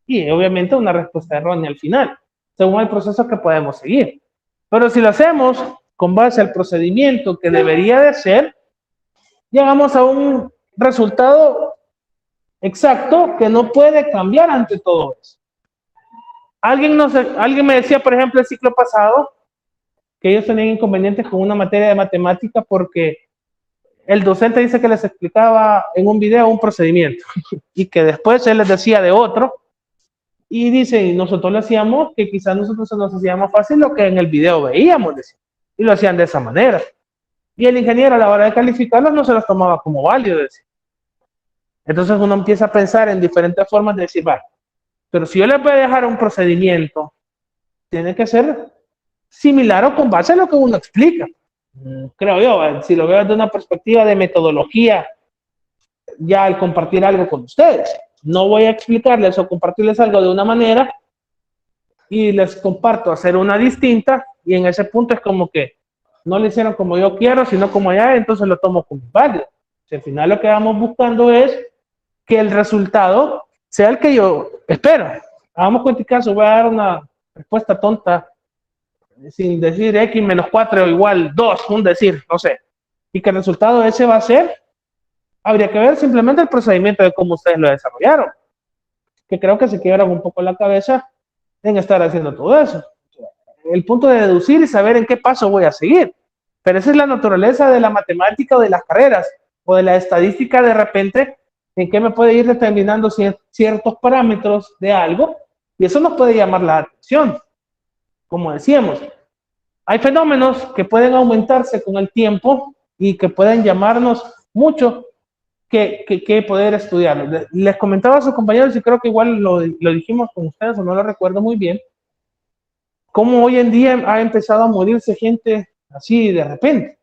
Y obviamente una respuesta errónea al final, según el proceso que podemos seguir. Pero si lo hacemos con base al procedimiento que debería de ser, llegamos a un resultado exacto que no puede cambiar ante todo eso. Alguien me decía, por ejemplo, el ciclo pasado, que ellos tenían inconvenientes con una materia de matemática porque el docente dice que les explicaba en un video un procedimiento y que después él les decía de otro y dice, y nosotros lo hacíamos, que quizás nosotros se nos hacía más fácil lo que en el video veíamos, decía, y lo hacían de esa manera. Y el ingeniero a la hora de calificarlos no se los tomaba como válido, decía. Entonces uno empieza a pensar en diferentes formas de decir, va, pero si yo les voy a dejar un procedimiento, tiene que ser similar o con base a lo que uno explica. Creo yo, si lo veo desde una perspectiva de metodología, ya al compartir algo con ustedes. No voy a explicarles o compartirles algo de una manera y les comparto hacer una distinta y en ese punto es como que no lo hicieron como yo quiero, sino como allá, entonces lo tomo como válido. Si al final lo que vamos buscando es que el resultado sea el que yo espero. Hagamos cuenta caso, voy a dar una respuesta tonta sin decir x menos 4 igual 2, un decir, no sé. Y que el resultado ese va a ser, habría que ver simplemente el procedimiento de cómo ustedes lo desarrollaron. Que creo que se quiebran un poco la cabeza en estar haciendo todo eso. El punto de deducir y saber en qué paso voy a seguir. Pero esa es la naturaleza de la matemática o de las carreras o de la estadística de repente en qué me puede ir determinando ciertos parámetros de algo y eso nos puede llamar la atención. Como decíamos, hay fenómenos que pueden aumentarse con el tiempo y que pueden llamarnos mucho que poder estudiarlo. Les comentaba a sus compañeros y creo que igual lo dijimos con ustedes o no lo recuerdo muy bien, cómo hoy en día ha empezado a morirse gente así de repente.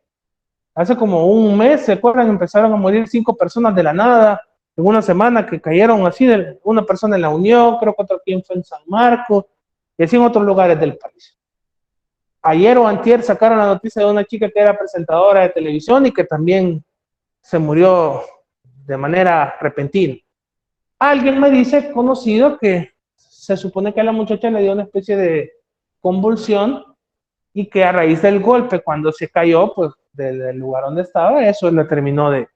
Hace como un mes, ¿se acuerdan? Empezaron a morir 5 personas de la nada, en una semana que cayeron así, una persona en La Unión, creo que otro aquí fue en San Marcos, y así en otros lugares del país. Ayer o antier sacaron la noticia de una chica que era presentadora de televisión y que también se murió de manera repentina. Alguien me dice, conocido, que se supone que a la muchacha le dio una especie de convulsión y que a raíz del golpe, cuando se cayó, pues del lugar donde estaba, eso le terminó de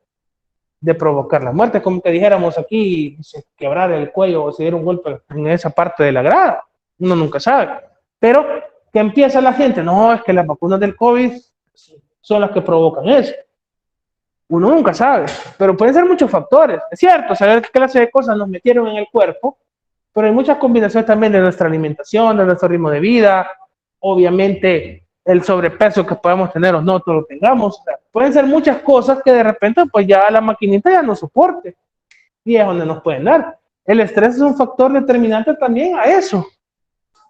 provocar la muerte, como que dijéramos aquí, se quebrar el cuello o se diera un golpe en esa parte de la grada, uno nunca sabe, pero que empieza la gente, no, es que las vacunas del COVID son las que provocan eso. Uno nunca sabe, pero pueden ser muchos factores. Es cierto, saber qué clase de cosas nos metieron en el cuerpo, pero hay muchas combinaciones también de nuestra alimentación, de nuestro ritmo de vida, obviamente el sobrepeso que podemos tener o no, lo tengamos. O sea, pueden ser muchas cosas que de repente pues ya la maquinita ya no soporte y es donde nos pueden dar. El estrés es un factor determinante también a eso,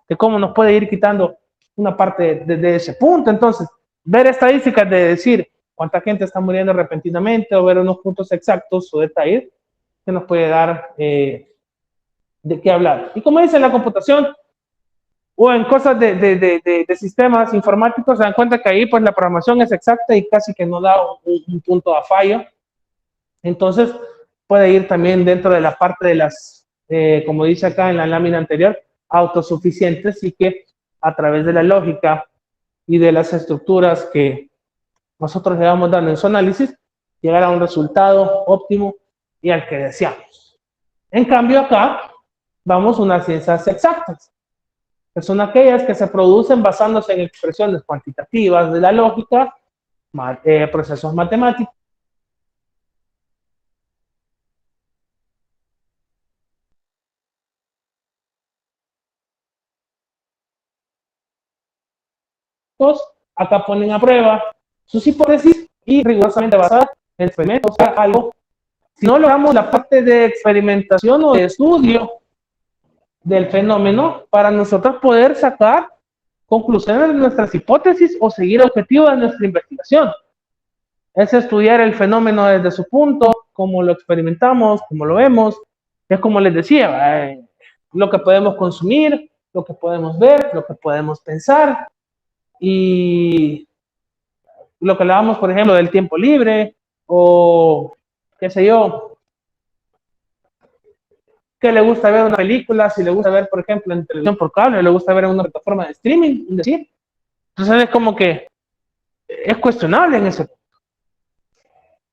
de cómo nos puede ir quitando una parte de ese punto. Entonces, ver estadísticas de decir cuánta gente está muriendo repentinamente o ver unos puntos exactos o detalles que nos puede dar de qué hablar. Y como dice la computación, o en cosas de sistemas informáticos, se dan cuenta que ahí pues la programación es exacta y casi que no da un punto a fallo. Entonces puede ir también dentro de la parte de las, como dice acá en la lámina anterior, autosuficientes y que a través de la lógica y de las estructuras que nosotros le vamos dando en su análisis, llegar a un resultado óptimo y al que deseamos. En cambio acá vamos a unas ciencias exactas, que son aquellas que se producen basándose en expresiones cuantitativas de la lógica, procesos matemáticos, acá ponen a prueba sus hipótesis y rigurosamente basadas en experimentos, o sea, algo. Si no logramos la parte de experimentación o de estudio del fenómeno, para nosotros poder sacar conclusiones de nuestras hipótesis o seguir objetivos de nuestra investigación. Es estudiar el fenómeno desde su punto, cómo lo experimentamos, cómo lo vemos. Es como les decía, lo que podemos consumir, lo que podemos ver, lo que podemos pensar, y lo que hablábamos, por ejemplo, del tiempo libre, o qué sé yo, que le gusta ver una película, si le gusta ver, por ejemplo, en televisión por cable, le gusta ver en una plataforma de streaming, decir. Entonces es como que es cuestionable en ese.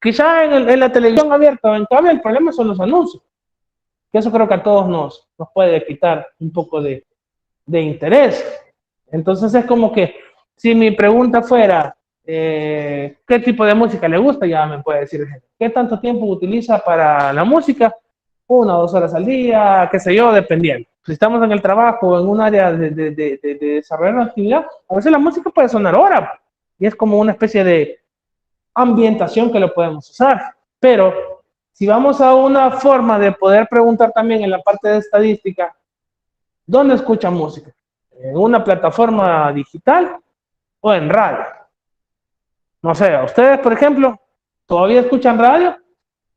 Quizá en la televisión abierta o en cable el problema son los anuncios, que eso creo que a todos nos puede quitar un poco de interés. Entonces es como que si mi pregunta fuera, ¿qué tipo de música le gusta? Ya me puede decir, ¿qué tanto tiempo utiliza para la música? 1 o 2 horas al día, qué sé yo, dependiendo. Si estamos en el trabajo o en un área de desarrollar una actividad, a veces la música puede sonar hora y es como una especie de ambientación que lo podemos usar. Pero si vamos a una forma de poder preguntar también en la parte de estadística, ¿dónde escucha música? ¿En una plataforma digital o en radio? No sé, ¿ustedes, por ejemplo, todavía escuchan radio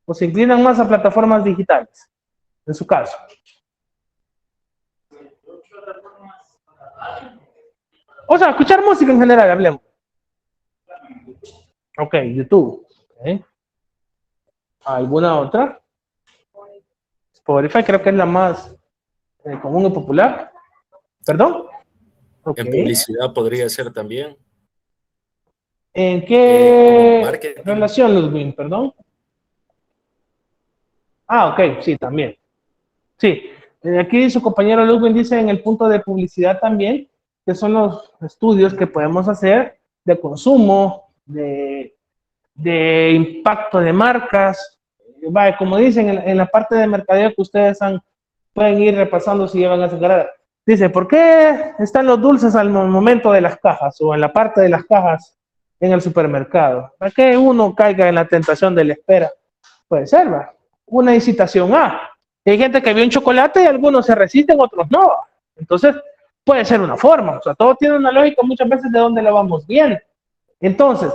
o se inclinan más a plataformas digitales? En su caso. O sea, escuchar música en general, hablemos. Ok, YouTube. Okay. ¿Alguna otra? Spotify creo que es la más común y popular. ¿Perdón? Ok. En publicidad podría ser también. ¿En Como qué marketing. relación, Ludwig? Perdón. Ah, ok, sí, también. Sí, aquí su compañero Ludwig dice en el punto de publicidad también, que son los estudios que podemos hacer de consumo, de impacto de marcas. Vale, como dicen en la parte de mercadeo que ustedes pueden ir repasando si llevan a esa carrera. Dice, ¿por qué están los dulces al momento de las cajas o en la parte de las cajas en el supermercado? ¿Para qué uno caiga en la tentación de la espera? Puede ser, ¿va? Una incitación a. Hay gente que vio un chocolate y algunos se resisten, otros no. Entonces, puede ser una forma. O sea, todo tiene una lógica muchas veces de dónde lo vamos bien. Entonces,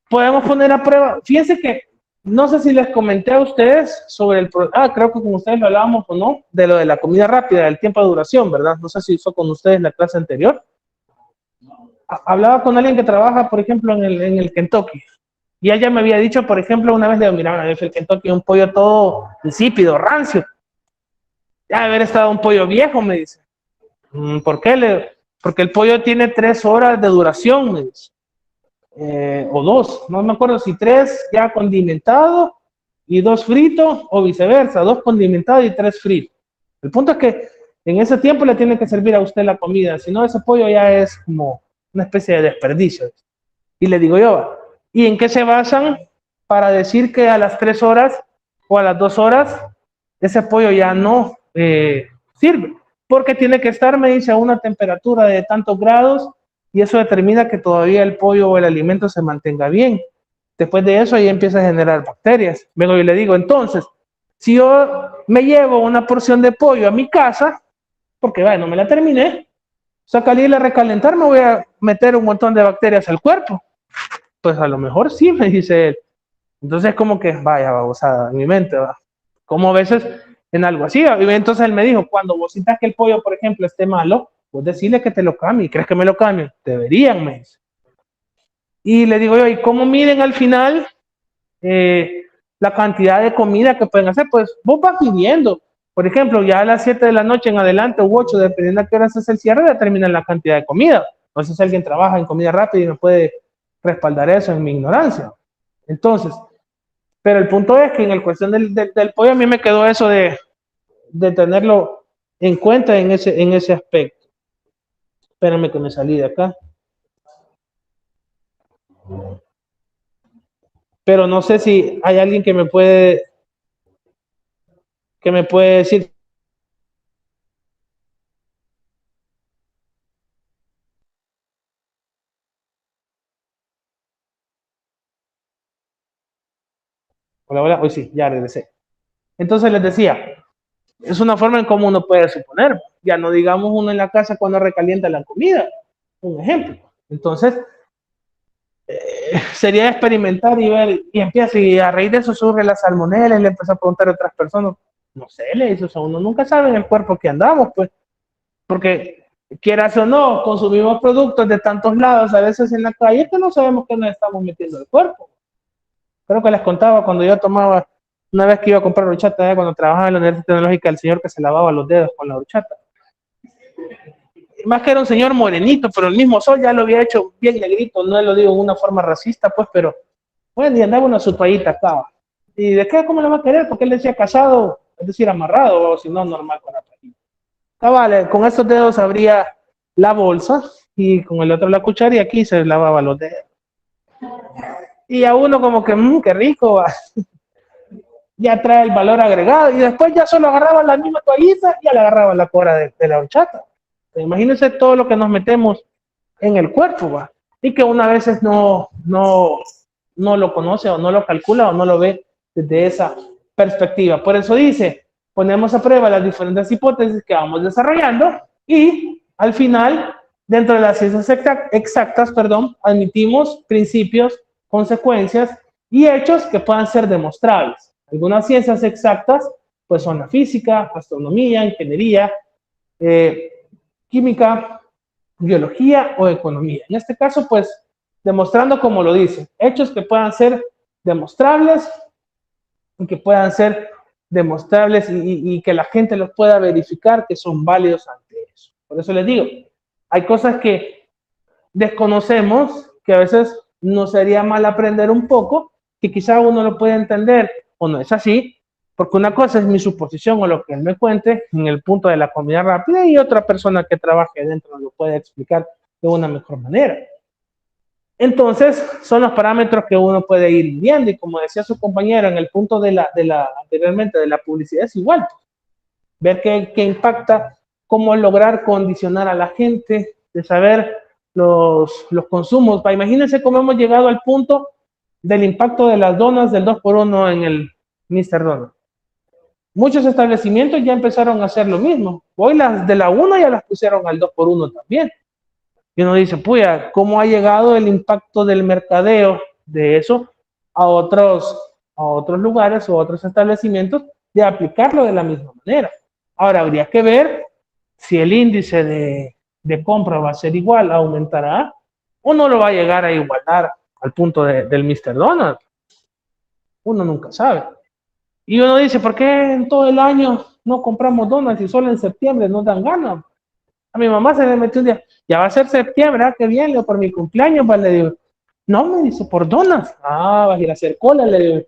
podemos poner a prueba. Fíjense que no sé si les comenté a ustedes sobre creo que con ustedes lo hablábamos o no, de lo de la comida rápida, del tiempo de duración, ¿verdad? No sé si hizo con ustedes la clase anterior. Hablaba con alguien que trabaja, por ejemplo, en el Kentucky. Y ella me había dicho, por ejemplo, una vez, mira, el Kentucky, un pollo todo insípido, rancio. Ya haber estado un pollo viejo, me dice. ¿Por qué? Porque el pollo tiene 3 horas de duración, me dice. O 2, no me acuerdo si 3 ya condimentado y 2 fritos, o viceversa, 2 condimentados y 3 fritos. El punto es que en ese tiempo le tiene que servir a usted la comida, si no ese pollo ya es como una especie de desperdicio. Y le digo yo, ¿y en qué se basan para decir que a las 3 horas o a las 2 horas ese pollo ya no sirve? Porque tiene que estar, me dice, a una temperatura de tantos grados y eso determina que todavía el pollo o el alimento se mantenga bien. Después de eso, ahí empieza a generar bacterias. Vengo y le digo, entonces, si yo me llevo una porción de pollo a mi casa, porque vaya, no me la terminé, sacarle y la recalentar, me voy a meter un montón de bacterias al cuerpo. Pues a lo mejor sí, me dice él. Entonces, como que, vaya, babosada, en mi mente, va. Como a veces en algo así. Y entonces él me dijo, cuando vos sientas que el pollo, por ejemplo, esté malo, vos decirle que te lo cambie. ¿Crees que me lo cambien? Deberían, me dice. Y le digo yo, ¿y cómo miden al final la cantidad de comida que pueden hacer? Pues vos vas midiendo. Por ejemplo, ya a las 7 de la noche en adelante u 8, dependiendo a qué horas es el cierre, determinan la cantidad de comida. No sé si alguien trabaja en comida rápida y me puede respaldar eso en mi ignorancia. Entonces, pero el punto es que en el cuestión del pollo a mí me quedó eso de tenerlo en cuenta en ese aspecto. Espérenme que me salí de acá. Pero no sé si hay alguien que me puede decir. Hola, hola, hoy sí, ya regresé. Entonces les decía, es una forma en cómo uno puede suponer. Ya no digamos uno en la casa cuando recalienta la comida. Un ejemplo. Entonces, sería experimentar y ver, y empieza, y a raíz de eso surge la salmonela, y le empezó a preguntar a otras personas, no sé, le dice, o sea, uno nunca sabe en el cuerpo que andamos, pues, porque quieras o no, consumimos productos de tantos lados, a veces en la calle, que no sabemos qué nos estamos metiendo al cuerpo. Creo que les contaba cuando yo tomaba, una vez que iba a comprar horchata, cuando trabajaba en la Universidad Tecnológica, el señor que se lavaba los dedos con la horchata. Más que era un señor morenito, pero el mismo sol ya lo había hecho bien negrito, no lo digo en una forma racista, pues, pero bueno, y andaba una su toallita acá. ¿Y de qué? ¿Cómo le va a querer? Porque él decía casado, es decir, amarrado, o si no, normal con la toallita. Cabal, con esos dedos abría la bolsa y con el otro la cuchara y aquí se lavaba los dedos. Y a uno como que, qué rico, va. Ya trae el valor agregado y después ya solo agarraba la misma toallita y ya le agarraba la cora de la horchata. Imagínense todo lo que nos metemos en el cuerpo, va. Y que una veces no lo conoce o no lo calcula o no lo ve desde esa perspectiva. Por eso dice, ponemos a prueba las diferentes hipótesis que vamos desarrollando y al final, dentro de las ciencias exactas, admitimos principios, consecuencias y hechos que puedan ser demostrables. Algunas ciencias exactas pues son la física, astronomía, ingeniería, química, biología o economía. En este caso, pues, demostrando como lo dice, hechos que puedan ser demostrables y que puedan ser demostrables y que la gente los pueda verificar que son válidos ante eso. Por eso les digo, hay cosas que desconocemos, que a veces nos sería mal aprender un poco, que quizá uno lo puede entender o no es así, porque una cosa es mi suposición o lo que él me cuente en el punto de la comida rápida y otra persona que trabaje dentro lo puede explicar de una mejor manera. Entonces, son los parámetros que uno puede ir viendo y como decía su compañero en el punto anteriormente de la publicidad es igual. Ver qué impacta, cómo lograr condicionar a la gente, de saber los consumos. Imagínense cómo hemos llegado al punto del impacto de las donas del 2x1 en el Mr. Donut. Muchos establecimientos ya empezaron a hacer lo mismo. Hoy las de la 1 ya las pusieron al 2x1 también. Y uno dice, puya, ¿cómo ha llegado el impacto del mercadeo de eso a otros lugares o otros establecimientos de aplicarlo de la misma manera? Ahora habría que ver si el índice de compra va a ser igual, aumentará, o no lo va a llegar a igualar al punto del Mr. Donald. Uno nunca sabe. Y uno dice, ¿por qué en todo el año no compramos donas y solo en septiembre nos dan ganas? A mi mamá se le metió un día, ya va a ser septiembre, qué bien, por mi cumpleaños, pues le digo, no, me dice, por donas. Ah, vas a ir a hacer cola, le digo,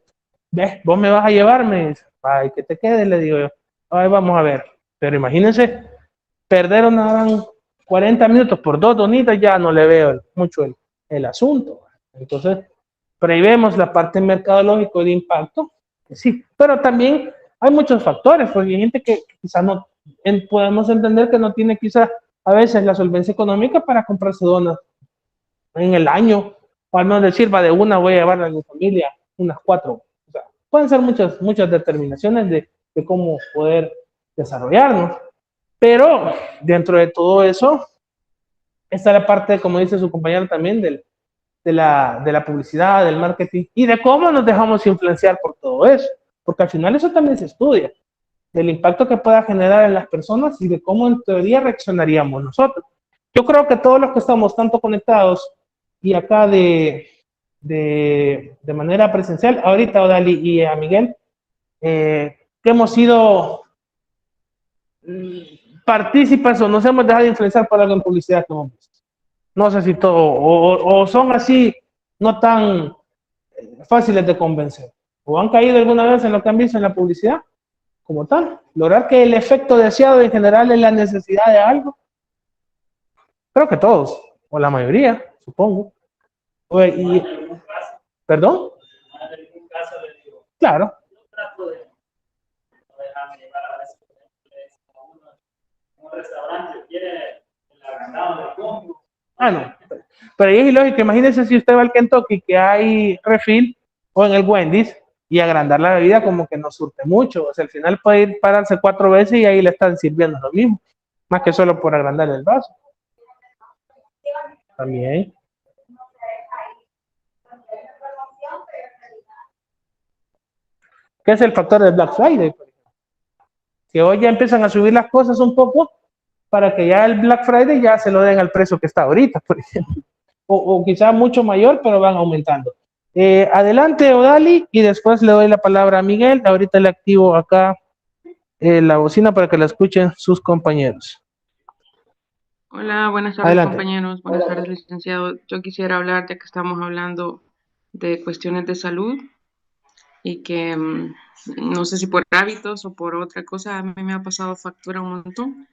ves, vos me vas a llevar, me dice, ay, que te quede, le digo yo, ay, vamos a ver. Pero imagínense, perder una 40 minutos por 2 donitas, ya no le veo mucho el asunto. Entonces, pero ahí vemos la parte mercadológica de impacto, que sí, pero también hay muchos factores, porque hay gente que quizás no, podemos entender que no tiene quizás a veces la solvencia económica para comprarse donas en el año, o al menos decir, va de una, voy a llevar a mi familia unas 4. O sea, pueden ser muchas determinaciones de cómo poder desarrollarnos. Pero dentro de todo eso está la parte, como dice su compañero también, de la publicidad, del marketing y de cómo nos dejamos influenciar por todo eso. Porque al final eso también se estudia, del impacto que pueda generar en las personas y de cómo en teoría reaccionaríamos nosotros. Yo creo que todos los que estamos tanto conectados y acá de manera presencial, ahorita a Odali y a Miguel, que hemos sido partícipes o nos hemos dejado de influenciar por algo en publicidad que hemos visto. No sé si todo, o son así, no tan fáciles de convencer. O han caído alguna vez en lo que han visto en la publicidad, como tal. Lograr que el efecto deseado en general es la necesidad de algo. Creo que todos, o la mayoría, supongo. Y, ¿perdón? Claro. No. Pero ahí es ilógico. Imagínense si usted va al Kentucky que hay refill o en el Wendy's y agrandar la bebida como que no surte mucho. O sea, al final puede ir pararse 4 veces y ahí le están sirviendo lo mismo. Más que solo por agrandar el vaso. También. ¿Qué es el factor del Black Friday? Que hoy ya empiezan a subir las cosas un poco para que ya el Black Friday ya se lo den al precio que está ahorita, por ejemplo. O quizá mucho mayor, pero van aumentando. Adelante, Odali, y después le doy la palabra a Miguel. Ahorita le activo acá la bocina para que la escuchen sus compañeros. Hola, buenas tardes, Adelante. compañeros. Buenas tardes, licenciado. Yo quisiera hablar, ya que estamos hablando de cuestiones de salud y que no sé si por hábitos o por otra cosa, a mí me ha pasado factura un montón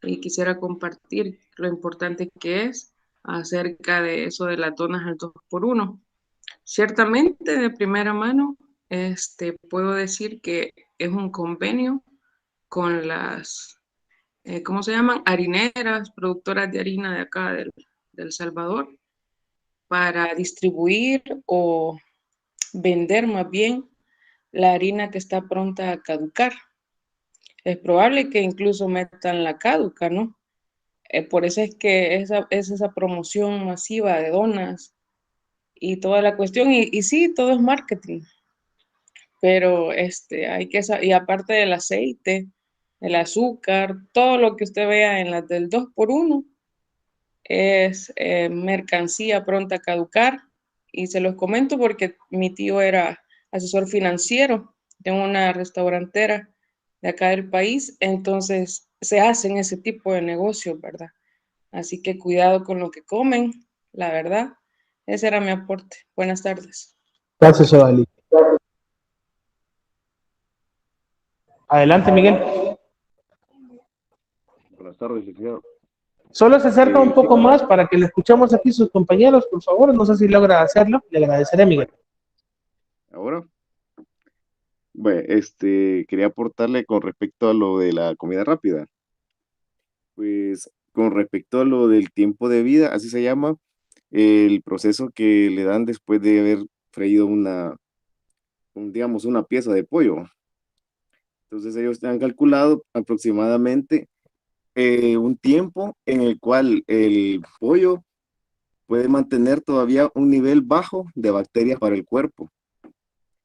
y quisiera compartir lo importante que es acerca de eso de las donas al 2x1. Ciertamente, de primera mano, puedo decir que es un convenio con las, ¿cómo se llaman? Harineras, productoras de harina de acá del Salvador, para distribuir o vender más bien la harina que está pronta a caducar. Es probable que incluso metan la caduca, ¿no? Por eso es que es esa promoción masiva de donas y toda la cuestión. Y sí, todo es marketing, pero hay que y aparte del aceite, el azúcar, todo lo que usted vea en las del 2x1 es mercancía pronta a caducar. Y se los comento porque mi tío era asesor financiero de una restaurantera de acá del país, entonces se hacen ese tipo de negocios, ¿verdad? Así que cuidado con lo que comen, la verdad. Ese era mi aporte. Buenas tardes. Gracias, Odali. Adelante, Miguel. Buenas tardes, licenciado. Solo se acerca un poco más para que le escuchemos aquí sus compañeros, por favor. No sé si logra hacerlo. Le agradeceré, Miguel. Ahora, bueno, quería aportarle con respecto a lo de la comida rápida. Pues con respecto a lo del tiempo de vida, así se llama, el proceso que le dan después de haber freído digamos, una pieza de pollo. Entonces ellos han calculado aproximadamente un tiempo en el cual el pollo puede mantener todavía un nivel bajo de bacterias para el cuerpo.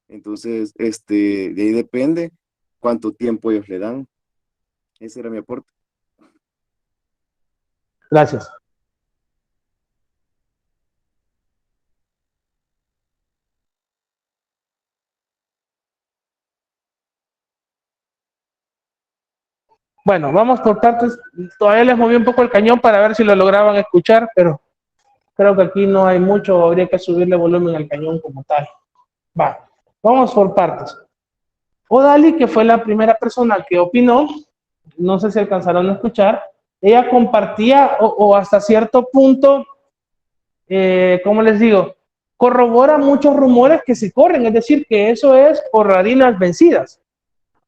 Entonces, de ahí depende cuánto tiempo ellos le dan. Ese era mi aporte. Gracias. Bueno, vamos por partes. Todavía les moví un poco el cañón para ver si lo lograban escuchar, pero creo que aquí no hay mucho. Habría que subirle volumen al cañón como tal. Va, vamos por partes. Odali, que fue la primera persona que opinó, no sé si alcanzaron a escuchar, ella compartía o hasta cierto punto, ¿cómo les digo? Corrobora muchos rumores que se corren, es decir, que eso es por harinas vencidas,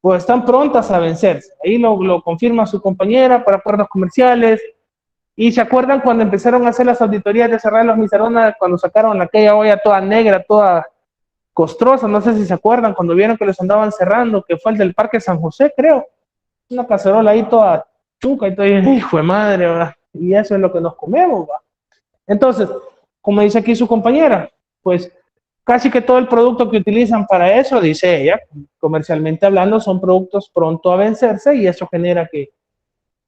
o están prontas a vencerse. Ahí lo confirma su compañera por acuerdos comerciales. Y se acuerdan cuando empezaron a hacer las auditorías de cerrar los Misaronas, cuando sacaron aquella olla toda negra, toda costrosa, no sé si se acuerdan, cuando vieron que los andaban cerrando, que fue el del Parque San José, creo. Una cacerola ahí toda chuca y todo, hijo de madre, ¿verdad? Y eso es lo que nos comemos, ¿va? Entonces, como dice aquí su compañera, pues casi que todo el producto que utilizan para eso, dice ella, comercialmente hablando, son productos pronto a vencerse y eso genera que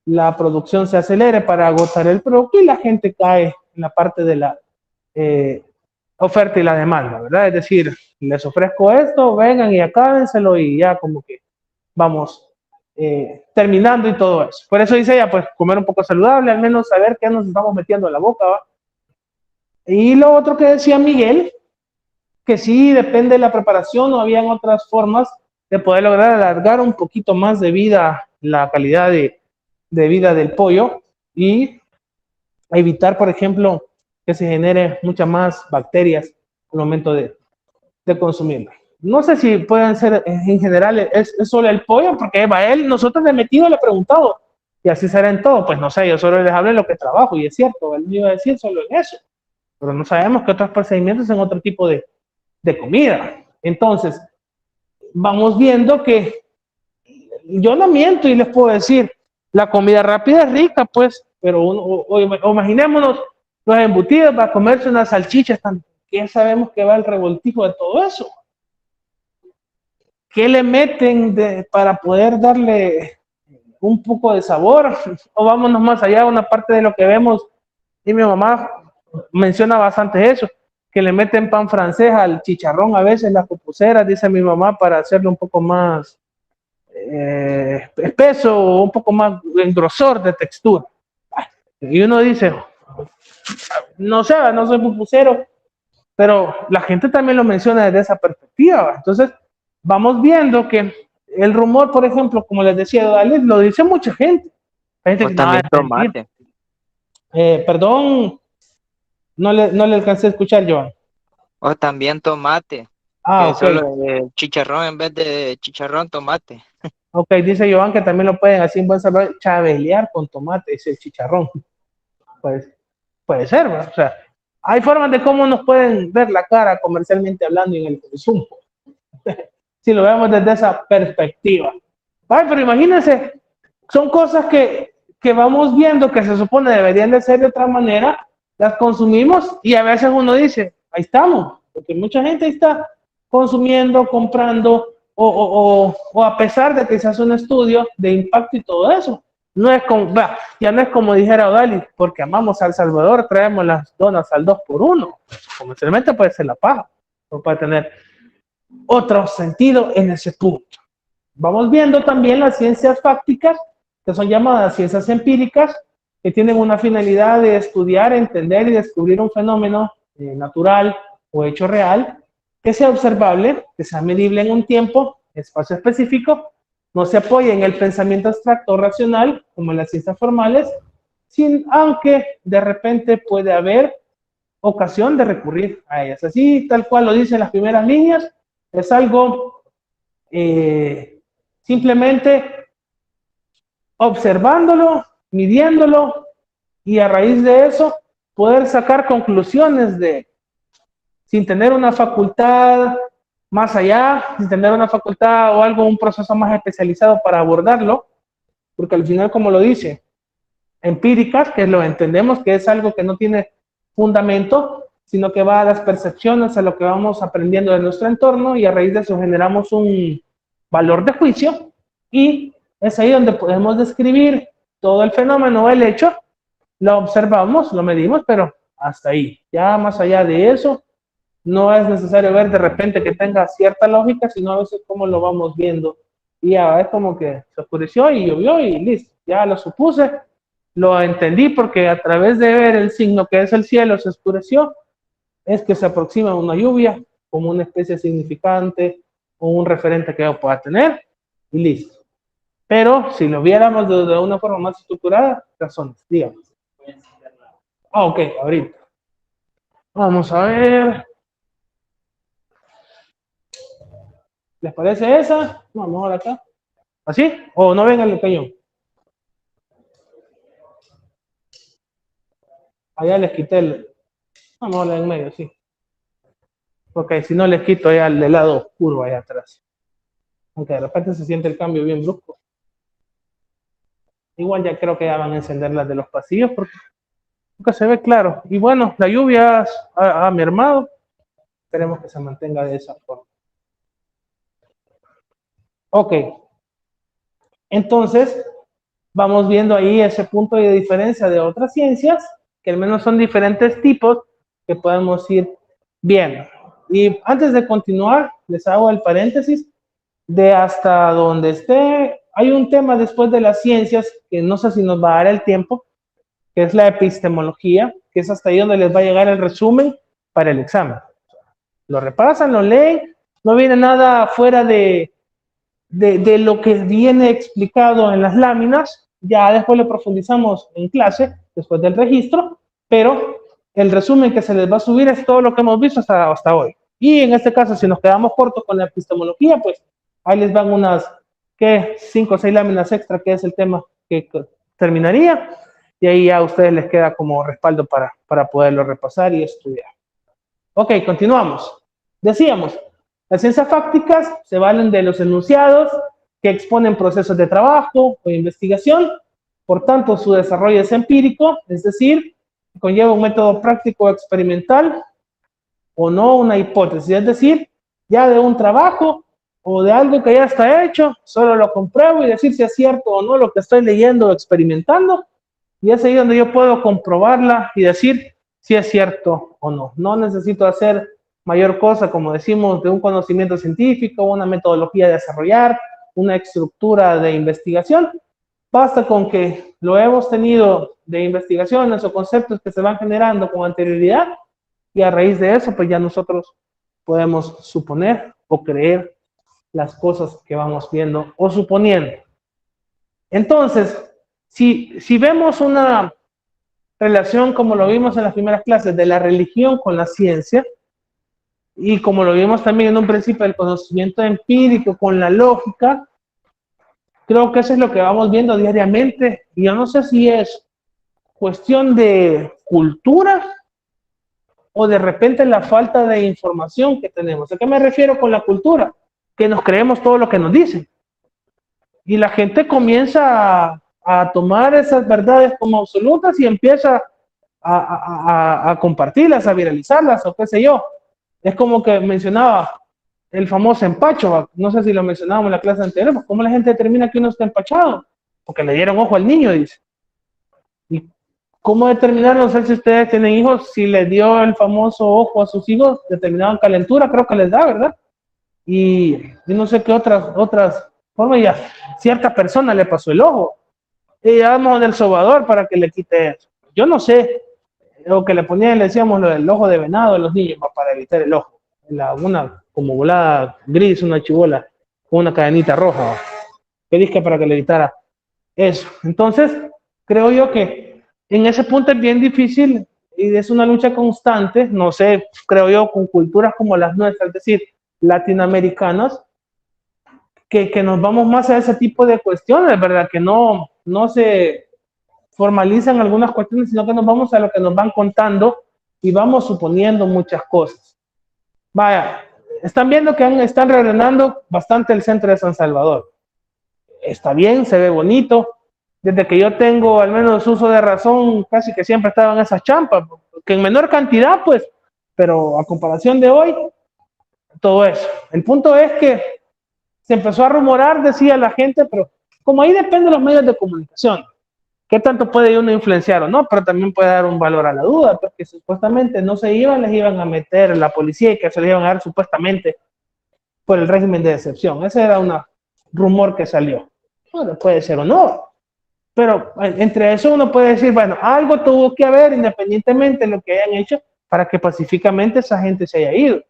la producción se acelere para agotar el producto y la gente cae en la parte de la oferta y la demanda, ¿verdad? Es decir, les ofrezco esto, vengan y acábenselo y ya como que vamos terminando y todo eso. Por eso dice ella, pues comer un poco saludable, al menos saber qué nos estamos metiendo en la boca, ¿va? Y lo otro que decía Miguel, que sí depende de la preparación o habían otras formas de poder lograr alargar un poquito más de vida, la calidad de vida del pollo y evitar, por ejemplo, que se genere muchas más bacterias al momento de consumirlo. No sé si pueden ser en general, es solo el pollo, porque Eva, nosotros le he metido, le he preguntado, y así será en todo. Pues no sé, yo solo les hablo de lo que trabajo, y es cierto, él me iba a decir solo en eso, pero no sabemos que otros procedimientos en otro tipo de comida. Entonces, vamos viendo que yo no miento y les puedo decir, la comida rápida es rica, pues, pero o imaginémonos los embutidos para comerse unas salchichas, que ya sabemos que va el revoltijo de todo eso. ¿Qué le meten para poder darle un poco de sabor, o vámonos más allá, una parte de lo que vemos, y mi mamá menciona bastante eso, que le meten pan francés al chicharrón a veces, las pupuseras, dice mi mamá, para hacerlo un poco más espeso, o un poco más en grosor de textura. Y uno dice, no sé, no soy pupusero, pero la gente también lo menciona desde esa perspectiva. Entonces, vamos viendo que el rumor, por ejemplo, como les decía Dalit, lo dice mucha gente. Hay gente O que también no, es mentir. Perdón, no le alcancé a escuchar, Joan. O también tomate. Ah, Que ok. solo chicharrón en vez de chicharrón, tomate. Ok, dice Joan que también lo pueden así en buen salvadoreño, chabelear con tomate, ese chicharrón. Pues, puede ser, ¿verdad? O sea, hay formas de cómo nos pueden ver la cara comercialmente hablando y en el consumo. Si lo vemos desde esa perspectiva. Ay, pero imagínense, son cosas que vamos viendo que se supone deberían de ser de otra manera, las consumimos y a veces uno dice, ahí estamos, porque mucha gente está consumiendo, comprando, o a pesar de que se hace un estudio de impacto y todo eso, no es como, ya no es como dijera Odali, porque amamos a El Salvador, traemos las donas al 2x1, comercialmente puede ser la paja, o puede tener otro sentido en ese punto. Vamos viendo también las ciencias fácticas, que son llamadas ciencias empíricas, que tienen una finalidad de estudiar, entender y descubrir un fenómeno natural o hecho real, que sea observable, que sea medible en un tiempo, espacio específico, no se apoya en el pensamiento abstracto o racional, como en las ciencias formales, aunque de repente puede haber ocasión de recurrir a ellas. Así, tal cual lo dicen las primeras líneas, es algo simplemente observándolo, midiéndolo y a raíz de eso poder sacar conclusiones sin tener una facultad más allá, sin tener una facultad o algo, un proceso más especializado para abordarlo, porque al final, como lo dice, empíricas, que lo entendemos que es algo que no tiene fundamento, sino que va a las percepciones, a lo que vamos aprendiendo de nuestro entorno y a raíz de eso generamos un valor de juicio y es ahí donde podemos describir todo el fenómeno o el hecho, lo observamos, lo medimos, pero hasta ahí. Ya más allá de eso, no es necesario ver de repente que tenga cierta lógica, sino a veces cómo lo vamos viendo. Y ya es como que se oscureció y llovió y listo, ya lo supuse, lo entendí porque a través de ver el signo que es el cielo se oscureció, es que se aproxima una lluvia como una especie significante o un referente que yo pueda tener y listo. Pero si lo viéramos de una forma más estructurada, razones, digamos. Ah, ok, ahorita. Vamos a ver. ¿Les parece esa? No, mejor acá. ¿Así? ¿O no ven el cañón? Allá les quité el... Vamos a ver en medio, sí. Ok, si no les quito allá el lado oscuro allá atrás. Aunque de repente se siente el cambio bien brusco. Igual ya creo que ya van a encender las de los pasillos porque nunca se ve claro. Y bueno, la lluvia ha mermado. Esperemos que se mantenga de esa forma. Ok. Entonces, vamos viendo ahí ese punto de diferencia de otras ciencias, que al menos son diferentes tipos que podemos ir viendo. Y antes de continuar, les hago el paréntesis de hasta donde esté. Hay un tema después de las ciencias que no sé si nos va a dar el tiempo, que es la epistemología, que es hasta ahí donde les va a llegar el resumen para el examen. Lo repasan, lo leen, no viene nada fuera de lo que viene explicado en las láminas, ya después lo profundizamos en clase, después del registro, pero el resumen que se les va a subir es todo lo que hemos visto hasta hoy. Y en este caso, si nos quedamos cortos con la epistemología, pues ahí les van unas, 5 o 6 láminas extra, que es el tema que terminaría, y ahí ya a ustedes les queda como respaldo para poderlo repasar y estudiar. Ok, continuamos. Decíamos, las ciencias fácticas se valen de los enunciados que exponen procesos de trabajo o investigación, por tanto su desarrollo es empírico, es decir, conlleva un método práctico experimental o no una hipótesis, es decir, ya de un trabajo o de algo que ya está hecho, solo lo compruebo y decir si es cierto o no lo que estoy leyendo o experimentando, y es ahí donde yo puedo comprobarla y decir si es cierto o no. No necesito hacer mayor cosa, como decimos, de un conocimiento científico, una metodología de desarrollar, una estructura de investigación. Basta con que lo hemos tenido de investigaciones o conceptos que se van generando con anterioridad, y a raíz de eso, pues ya nosotros podemos suponer o creer las cosas que vamos viendo o suponiendo. Entonces, si vemos una relación, como lo vimos en las primeras clases, de la religión con la ciencia, y como lo vimos también en un principio del conocimiento empírico con la lógica, creo que eso es lo que vamos viendo diariamente, y yo no sé si es cuestión de cultura o de repente la falta de información que tenemos. ¿A qué me refiero con la cultura? Que nos creemos todo lo que nos dicen. Y la gente comienza a tomar esas verdades como absolutas y empieza a compartirlas, a viralizarlas o qué sé yo. Es como que mencionaba el famoso empacho, no sé si lo mencionábamos en la clase anterior, pues cómo la gente determina que uno está empachado, porque le dieron ojo al niño, dice. ¿Y cómo determinar, no sé si ustedes tienen hijos, si les dio el famoso ojo a sus hijos, determinaban calentura, creo que les da, ¿verdad? Y no sé qué otras formas, ya cierta persona le pasó el ojo, y llevamos del sobador para que le quite eso. Yo no sé, o que le ponían, le decíamos lo del ojo de venado a los niños para evitar el ojo, una como volada gris, una chibola con una cadenita roja, que disque para que le evitara eso. Entonces, creo yo que en ese punto es bien difícil y es una lucha constante, no sé, creo yo, con culturas como las nuestras, es decir, latinoamericanas, que nos vamos más a ese tipo de cuestiones, ¿verdad? Que no se formalizan algunas cuestiones, sino que nos vamos a lo que nos van contando y vamos suponiendo muchas cosas. Vaya, están viendo que están reordenando bastante el centro de San Salvador. Está bien, se ve bonito. Desde que yo tengo al menos uso de razón, casi que siempre estaban esas champas, que en menor cantidad, pues, pero a comparación de hoy, todo eso. El punto es que se empezó a rumorar, decía la gente, pero como ahí depende de los medios de comunicación, qué tanto puede uno influenciar o no, pero también puede dar un valor a la duda, porque supuestamente no se iban, les iban a meter la policía y que se les iban a dar supuestamente por el régimen de excepción. Ese era un rumor que salió. Bueno, puede ser o no, pero entre eso uno puede decir, bueno, algo tuvo que haber independientemente de lo que hayan hecho para que pacíficamente esa gente se haya ido.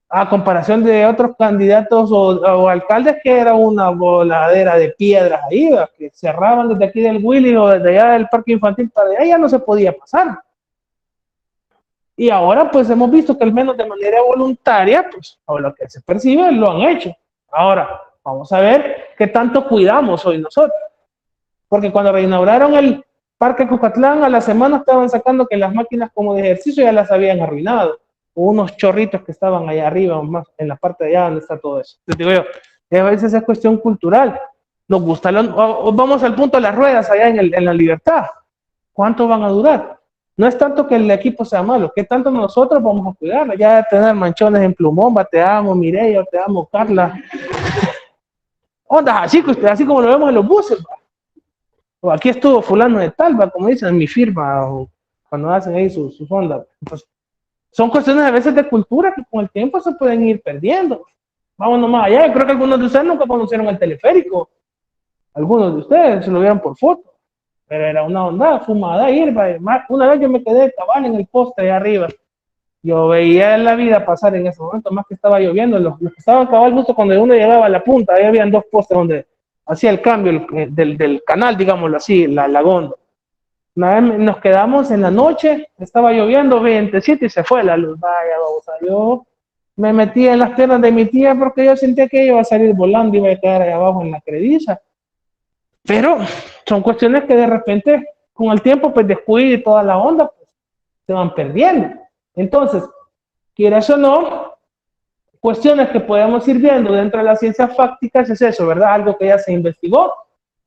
A comparación de otros candidatos o alcaldes que era una voladera de piedras ahí, que cerraban desde aquí del Willy o desde allá del parque infantil para allá, ya no se podía pasar. Y ahora pues hemos visto que al menos de manera voluntaria, pues o lo que se percibe, lo han hecho. Ahora, vamos a ver qué tanto cuidamos hoy nosotros. Porque cuando reinauguraron el parque Cucatlán, a la semana estaban sacando que las máquinas como de ejercicio ya las habían arruinado. Unos chorritos que estaban allá arriba, más en la parte de allá donde está todo eso. Les digo yo, a veces es cuestión cultural. Nos gusta, vamos al punto de las ruedas allá en la Libertad. ¿Cuánto van a durar? No es tanto que el equipo sea malo, que tanto nosotros vamos a cuidarlo. Ya de tener manchones en plumón, te amo Mireya, te amo Carla. Onda, así como lo vemos en los buses, ¿va? O aquí estuvo fulano de tal, ¿va? Como dicen en mi firma, o cuando hacen ahí sus ondas. Entonces, son cuestiones a veces de cultura que con el tiempo se pueden ir perdiendo. Vamos nomás allá, yo creo que algunos de ustedes nunca conocieron el teleférico. Algunos de ustedes se lo vieron por foto. Pero era una onda fumada, hierba. Una vez yo me quedé cabal en el poste allá arriba. Yo veía la vida pasar en ese momento, más que estaba lloviendo. Los que estaban cabal justo cuando uno llegaba a la punta, ahí habían dos postes donde hacía el cambio del canal, digámoslo así, la góndola. Una vez nos quedamos en la noche, estaba lloviendo 27 y se fue la luz. Vaya, vamos a yo me metí en las piernas de mi tía porque yo sentía que iba a salir volando, iba a quedar ahí abajo en la crediza. Pero son cuestiones que de repente, con el tiempo, pues descuido y toda la onda, pues se van perdiendo. Entonces, quieras o no, cuestiones que podemos ir viendo dentro de las ciencias fácticas es eso, ¿verdad? Algo que ya se investigó,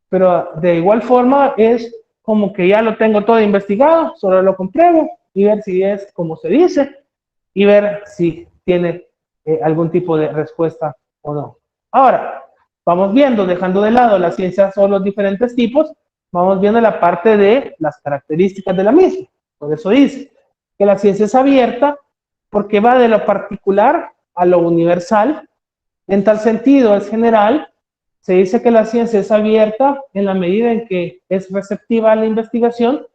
pero de igual forma es como que ya lo tengo todo investigado, solo lo compruebo y ver si es como se dice y ver si tiene algún tipo de respuesta ¿o no? Ahora, vamos viendo, dejando de lado las ciencias o los diferentes tipos, vamos viendo la parte de las características de la misma. Por eso dice que la ciencia es abierta porque va de lo particular a lo universal. En tal sentido, es general. Se dice que la ciencia es abierta en la medida en que es receptiva a la investigación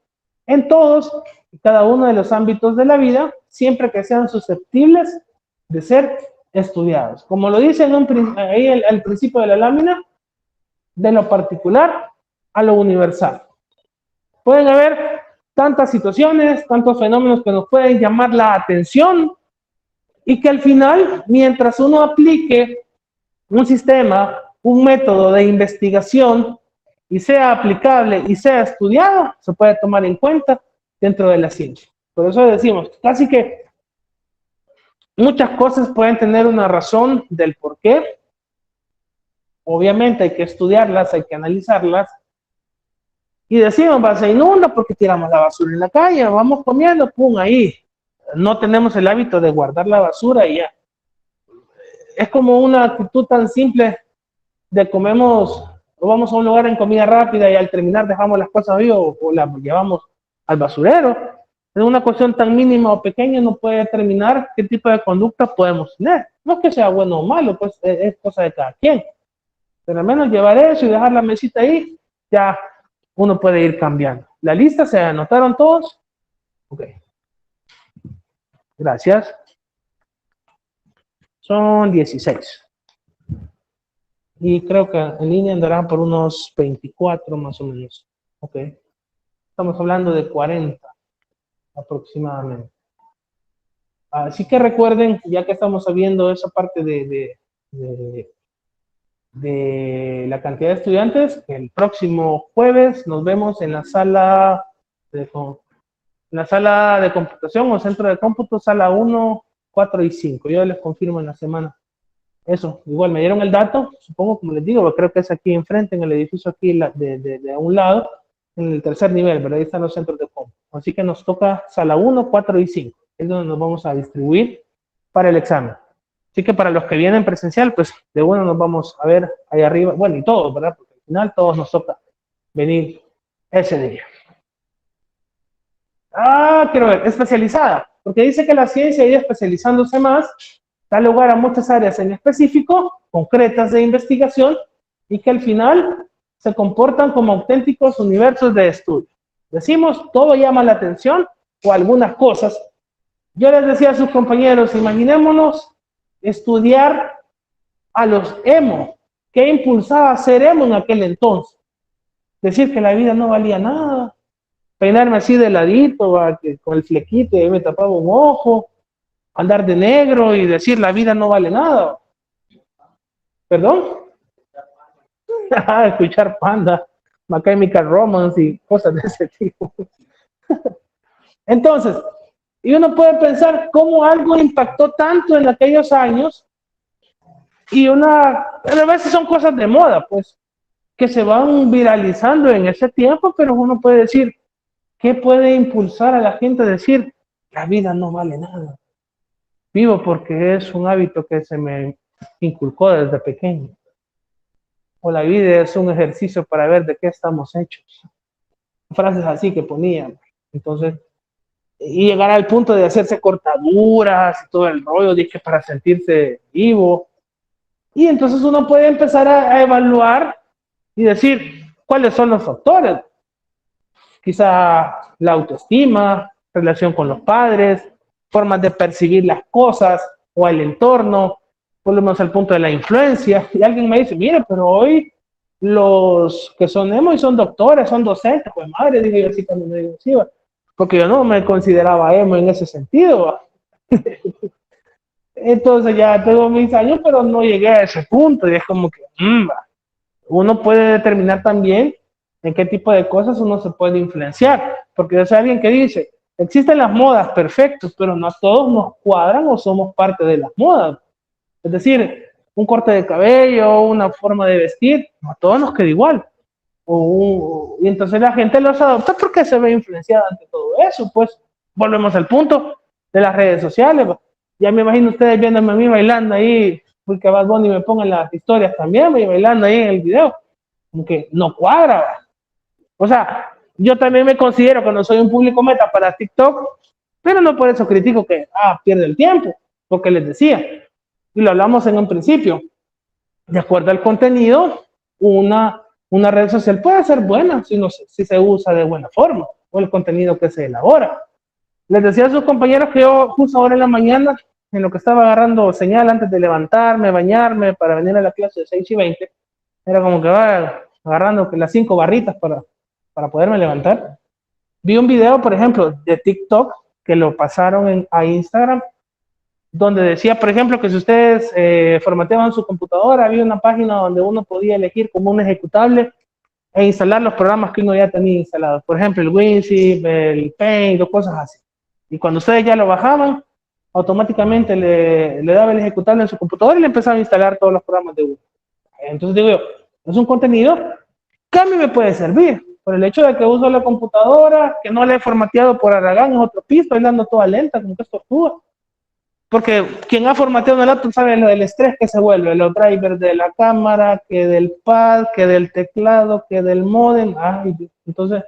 en todos y cada uno de los ámbitos de la vida, siempre que sean susceptibles de ser estudiados. Como lo dice ahí al principio de la lámina, de lo particular a lo universal. Pueden haber tantas situaciones, tantos fenómenos que nos pueden llamar la atención y que al final, mientras uno aplique un sistema, un método de investigación y sea aplicable y sea estudiado, se puede tomar en cuenta dentro de la ciencia. Por eso decimos, casi que muchas cosas pueden tener una razón del por qué. Obviamente hay que estudiarlas, hay que analizarlas. Y decimos, se inunda porque tiramos la basura en la calle, vamos comiendo, pum, ahí. No tenemos el hábito de guardar la basura y ya. Es como una actitud tan simple de comemos, o vamos a un lugar en comida rápida y al terminar dejamos las cosas ahí o las llevamos al basurero. Es una cuestión tan mínima o pequeña, no puede determinar qué tipo de conducta podemos tener. No es que sea bueno o malo, pues es cosa de cada quien. Pero al menos llevar eso y dejar la mesita ahí, ya uno puede ir cambiando. ¿La lista se anotaron todos? Ok. Gracias. Son 16. Y creo que en línea andarán por unos 24 más o menos. Ok. Estamos hablando de 40 aproximadamente. Así que recuerden, ya que estamos viendo esa parte de la cantidad de estudiantes, que el próximo jueves nos vemos en la sala de computación o centro de cómputo, sala 1, 4 y 5. Yo les confirmo en la semana. Eso, igual me dieron el dato, supongo, como les digo, creo que es aquí enfrente, en el edificio aquí de un lado, en el tercer nivel, ¿verdad? Ahí están los centros de cómputo. Así que nos toca sala 1, 4 y 5. Es donde nos vamos a distribuir para el examen. Así que para los que vienen presencial, pues de bueno nos vamos a ver ahí arriba. Bueno, y todos, ¿verdad? Porque al final todos nos toca venir ese día. Quiero ver, especializada. Porque dice que la ciencia iba especializándose más, da lugar a muchas áreas en específico, concretas de investigación, y que al final se comportan como auténticos universos de estudio. Decimos, todo llama la atención, o algunas cosas. Yo les decía a sus compañeros, imaginémonos estudiar a los emo. ¿Qué impulsaba a ser emo en aquel entonces? Decir que la vida no valía nada, peinarme así de ladito, con el flequito y me tapaba un ojo, andar de negro y decir la vida no vale nada. ¿Perdón? Escuchar Panda, My Chemical Romance y cosas de ese tipo. Entonces, y uno puede pensar cómo algo impactó tanto en aquellos años y a veces son cosas de moda, pues, que se van viralizando en ese tiempo, pero uno puede decir, ¿qué puede impulsar a la gente a decir, la vida no vale nada? Vivo porque es un hábito que se me inculcó desde pequeño. O la vida es un ejercicio para ver de qué estamos hechos. Frases así que ponían. Entonces, y llegar al punto de hacerse cortaduras y todo el rollo, dije, para sentirse vivo. Y entonces uno puede empezar a evaluar y decir, ¿cuáles son los factores? Quizá la autoestima, relación con los padres, formas de percibir las cosas o el entorno. Volvemos al punto de la influencia. Y alguien me dice, mire, pero hoy los que son emo y son doctores, son docentes, pues madre, dije yo así cuando me digo, sí, porque yo no me consideraba emo en ese sentido. Entonces ya tengo mis años, pero no llegué a ese punto. Y es como que uno puede determinar también en qué tipo de cosas uno se puede influenciar. Porque yo soy alguien que dice, existen las modas perfectas, pero no a todos nos cuadran o somos parte de las modas. Es decir, un corte de cabello, una forma de vestir, no a todos nos queda igual. Y entonces la gente los adopta porque se ve influenciada ante todo eso. Pues volvemos al punto de las redes sociales. Ya me imagino ustedes viéndome a mí bailando ahí porque Bad Bunny me ponga en las historias también, me bailando ahí en el video, como que no cuadra, ¿va? O sea, yo también me considero que no soy un público meta para TikTok, pero no por eso critico que, pierde el tiempo, porque les decía, y lo hablamos en un principio, de acuerdo al contenido, una red social puede ser buena si se usa de buena forma, o el contenido que se elabora. Les decía a sus compañeros que yo justo ahora en la mañana, en lo que estaba agarrando señal antes de levantarme, bañarme, para venir a la clase de 6:20, era como que va agarrando las 5 barritas para poderme levantar. Vi un video, por ejemplo, de TikTok, que lo pasaron a Instagram, donde decía, por ejemplo, que si ustedes formateaban su computadora, había una página donde uno podía elegir como un ejecutable e instalar los programas que uno ya tenía instalados. Por ejemplo, el WinZip, el Paint, o cosas así. Y cuando ustedes ya lo bajaban, automáticamente le daba el ejecutable en su computadora y le empezaba a instalar todos los programas de uno. Entonces digo yo, es un contenido que a mí me puede servir. Por el hecho de que uso la computadora, que no la he formateado por Aragán en otro piso, bailando toda lenta, como que es tortuga. Porque quien ha formateado una laptop sabe lo del estrés que se vuelve, los drivers de la cámara, que del pad, que del teclado, que del módem. Entonces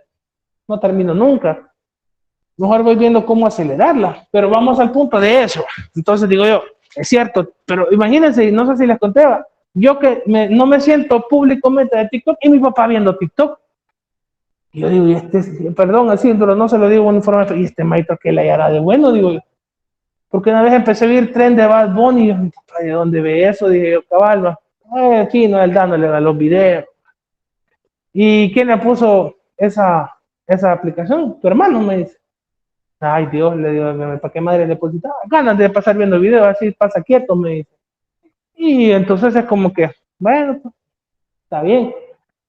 no termino nunca. Mejor voy viendo cómo acelerarla, pero vamos al punto de eso. Entonces digo yo, es cierto, pero imagínense, no sé si les conté, yo que no me siento público meta de TikTok y mi papá viendo TikTok. Y yo digo, perdón, así, pero no se lo digo en forma, y este maestro que le hará de bueno, digo yo. Porque una vez empecé a ver tren de Bad Bunny y yo, ¿de dónde ve eso? Dije yo, cabal, chino, él dándole a los videos. ¿Y quién le puso esa aplicación? Tu hermano, me dice. Ay, Dios, le digo, ¿para qué madre le depositaba? Ganas de pasar viendo videos, así pasa quieto, me dice. Y entonces es como que, bueno, pues, está bien.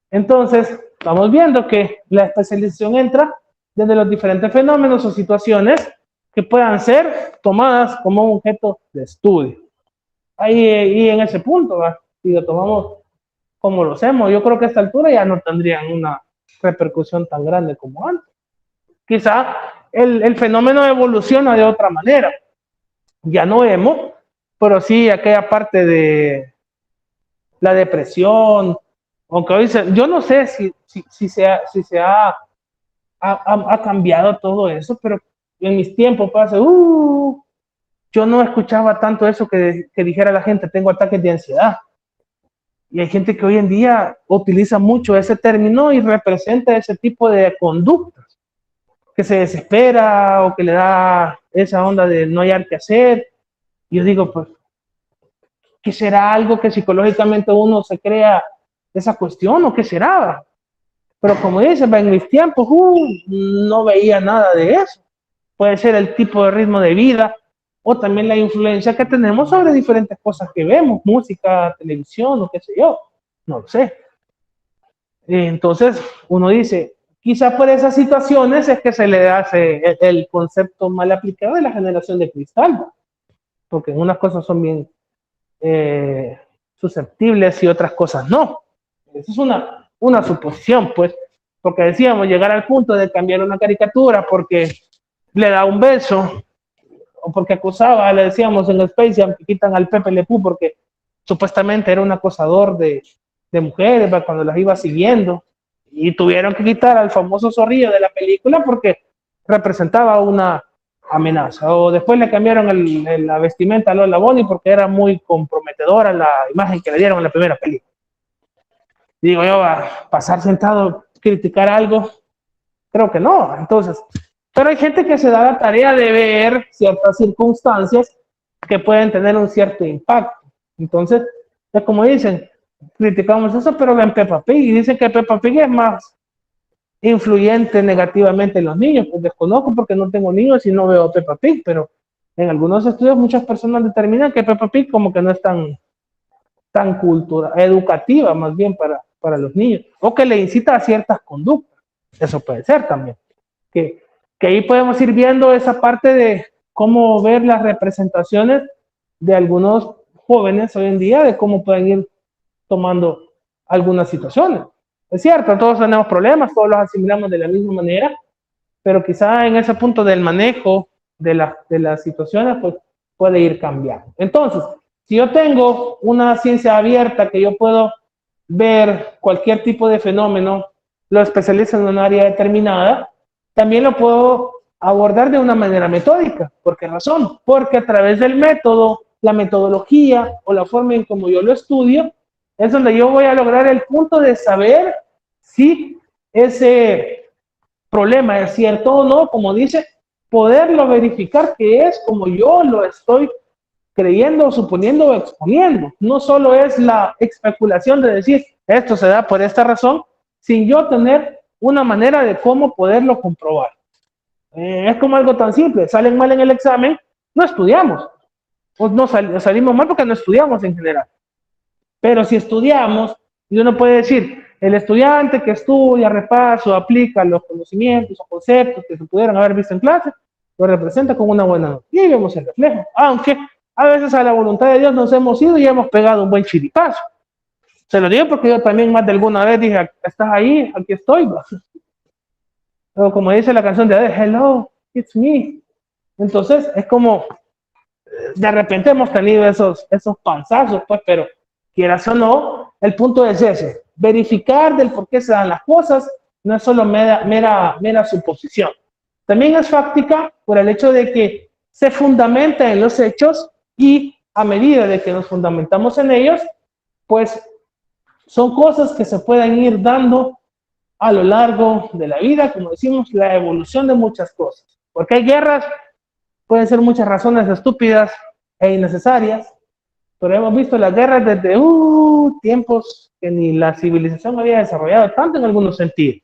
Entonces, estamos viendo que la especialización entra desde los diferentes fenómenos o situaciones que puedan ser tomadas como un objeto de estudio. Ahí, y en ese punto, si lo tomamos como lo hacemos, yo creo que a esta altura ya no tendrían una repercusión tan grande como antes. Quizá el fenómeno evoluciona de otra manera. Ya no vemos, pero sí aquella parte de la depresión, aunque hoy yo no sé si se ha cambiado todo eso, pero en mis tiempos yo no escuchaba tanto eso que dijera la gente, tengo ataques de ansiedad. Y hay gente que hoy en día utiliza mucho ese término y representa ese tipo de conductas, que se desespera o que le da esa onda de no hallar qué hacer. Y yo digo, pues, ¿qué será algo que psicológicamente uno se crea esa cuestión o qué será? Pero como dicen, en mis tiempos no veía nada de eso. Puede ser el tipo de ritmo de vida o también la influencia que tenemos sobre diferentes cosas que vemos, música, televisión o qué sé yo, no lo sé. Entonces uno dice, quizá por esas situaciones es que se le hace el concepto mal aplicado de la generación de cristal, porque unas cosas son bien susceptibles y otras cosas no. Esa es una suposición, pues, porque decíamos llegar al punto de cambiar una caricatura porque le da un beso, o porque acusaba, le decíamos en el Space Jam que quitan al Pepe Le Pew porque supuestamente era un acosador de mujeres cuando las iba siguiendo, y tuvieron que quitar al famoso zorrillo de la película porque representaba una amenaza, o después le cambiaron la vestimenta a Lola Bunny porque era muy comprometedora la imagen que le dieron en la primera película. Digo yo, a pasar sentado, criticar algo, creo que no. Entonces, pero hay gente que se da la tarea de ver ciertas circunstancias que pueden tener un cierto impacto. Entonces, es como dicen, criticamos eso, pero ven Peppa Pig y dicen que Peppa Pig es más influyente negativamente en los niños. Pues desconozco porque no tengo niños y no veo Peppa Pig, pero en algunos estudios muchas personas determinan que Peppa Pig como que no es tan educativa más bien para los niños, o que le incita a ciertas conductas. Eso puede ser también. Que ahí podemos ir viendo esa parte de cómo ver las representaciones de algunos jóvenes hoy en día, de cómo pueden ir tomando algunas situaciones. Es cierto, todos tenemos problemas, todos los asimilamos de la misma manera, pero quizá en ese punto del manejo de las situaciones, pues puede ir cambiando. Entonces, Si yo tengo una ciencia abierta que yo puedo ver cualquier tipo de fenómeno, lo especializo en un área determinada, también lo puedo abordar de una manera metódica. ¿Por qué razón? Porque a través del método, la metodología o la forma en como yo lo estudio, es donde yo voy a lograr el punto de saber si ese problema es cierto o no, como dice, poderlo verificar que es como yo lo estoy creyendo, suponiendo o exponiendo. No solo es la especulación de decir, esto se da por esta razón, sin yo tener una manera de cómo poderlo comprobar. Es como algo tan simple, salen mal en el examen, no estudiamos, o no salimos mal porque no estudiamos en general. Pero si estudiamos, y uno puede decir, el estudiante que estudia, repasa o aplica los conocimientos o conceptos que se pudieran haber visto en clase, lo representa con una buena nota. Y ahí vemos el reflejo. Aunque a veces a la voluntad de Dios nos hemos ido y hemos pegado un buen chiripazo. Se lo digo porque yo también más de alguna vez dije, estás ahí, aquí estoy. O como dice la canción de Adele, hello, it's me. Entonces es como, de repente hemos tenido esos panzazos, pues, pero quieras o no, el punto es ese, verificar del por qué se dan las cosas, no es solo mera suposición. También es fáctica por el hecho de que se fundamenta en los hechos y a medida de que nos fundamentamos en ellos, pues son cosas que se pueden ir dando a lo largo de la vida, como decimos, la evolución de muchas cosas. Porque hay guerras, pueden ser muchas razones estúpidas e innecesarias, pero hemos visto las guerras desde tiempos que ni la civilización había desarrollado tanto en algunos sentidos.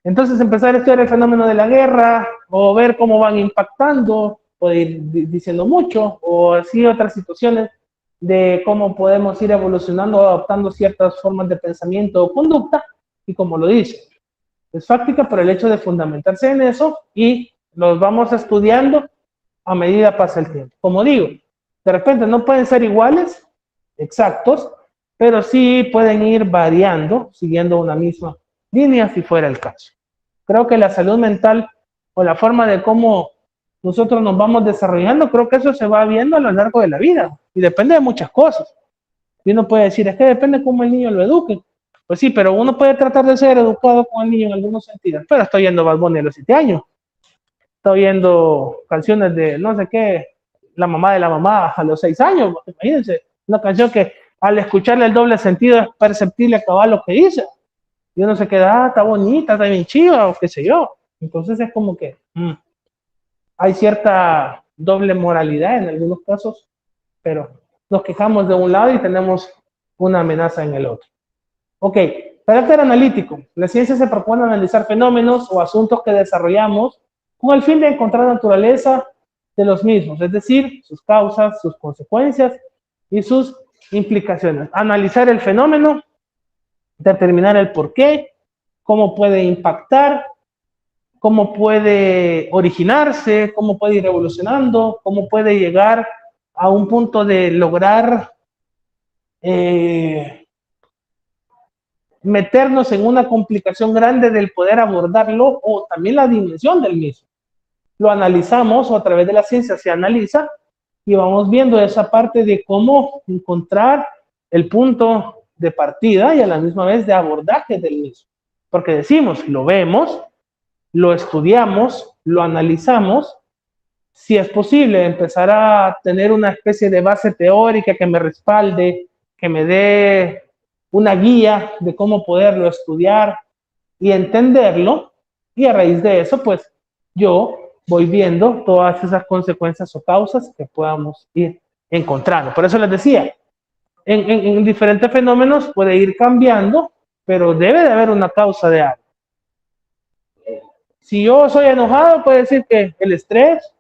Entonces empezar a estudiar el fenómeno de la guerra, o ver cómo van impactando, puede ir diciendo mucho, o así otras situaciones de cómo podemos ir evolucionando o adoptando ciertas formas de pensamiento o conducta, y como lo dice, es fáctica por el hecho de fundamentarse en eso y los vamos estudiando a medida pasa el tiempo. Como digo, de repente no pueden ser iguales, exactos, pero sí pueden ir variando, siguiendo una misma línea si fuera el caso. Creo que la salud mental o la forma de cómo nosotros nos vamos desarrollando, creo que eso se va viendo a lo largo de la vida y depende de muchas cosas. Y uno puede decir, es que depende cómo el niño lo eduque. Pues sí, pero uno puede tratar de ser educado con el niño en algunos sentidos. Pero estoy oyendo Bad Bunny a los 7 años. Estoy oyendo canciones de no sé qué, la mamá de la mamá a los 6 años. Imagínense, una canción que al escucharle el doble sentido es perceptible acabar lo que dice. Y uno se queda, está bonita, está bien chiva, o qué sé yo. Entonces es como que hay cierta doble moralidad en algunos casos, pero nos quejamos de un lado y tenemos una amenaza en el otro. Ok, carácter analítico. La ciencia se propone analizar fenómenos o asuntos que desarrollamos con el fin de encontrar naturaleza de los mismos, es decir, sus causas, sus consecuencias y sus implicaciones. Analizar el fenómeno, determinar el porqué, cómo puede impactar, cómo puede originarse, cómo puede ir evolucionando, cómo puede llegar a un punto de lograr meternos en una complicación grande del poder abordarlo o también la dimensión del mismo. Lo analizamos o a través de la ciencia se analiza y vamos viendo esa parte de cómo encontrar el punto de partida y a la misma vez de abordaje del mismo. Porque decimos, lo vemos, lo estudiamos, lo analizamos, si es posible empezar a tener una especie de base teórica que me respalde, que me dé una guía de cómo poderlo estudiar y entenderlo, y a raíz de eso, pues yo voy viendo todas esas consecuencias o causas que podamos ir encontrando. Por eso les decía, en diferentes fenómenos puede ir cambiando, pero debe de haber una causa de algo. Si yo soy enojado, puede decir que el estrés,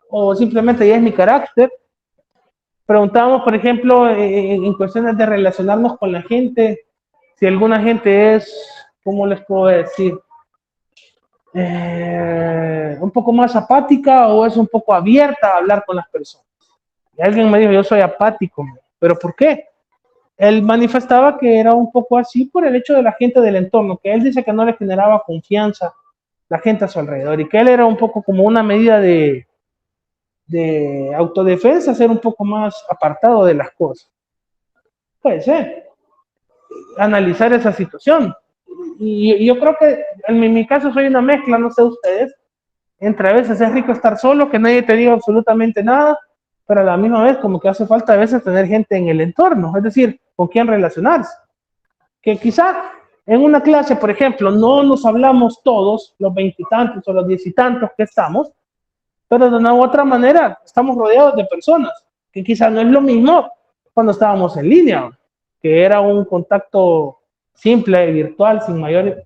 o simplemente ya es mi carácter. Preguntamos, por ejemplo, en cuestiones de relacionarnos con la gente, si alguna gente es, ¿cómo les puedo decir? Un poco más apática o es un poco abierta a hablar con las personas. Y alguien me dijo, yo soy apático, ¿pero por qué? Él manifestaba que era un poco así por el hecho de la gente del entorno, que él dice que no le generaba confianza la gente a su alrededor y que él era un poco como una medida de de autodefensa, ser un poco más apartado de las cosas. Puede ser. Analizar esa situación. Y yo creo que en mi caso soy una mezcla, no sé ustedes, entre a veces es rico estar solo, que nadie te diga absolutamente nada, pero a la misma vez como que hace falta a veces tener gente en el entorno, es decir, con quien relacionarse. Que quizá en una clase, por ejemplo, no nos hablamos todos, los 20 y tantos o los 10 y tantos que estamos, pero de una u otra manera estamos rodeados de personas, que quizá no es lo mismo cuando estábamos en línea, que era un contacto simple, virtual, sin mayor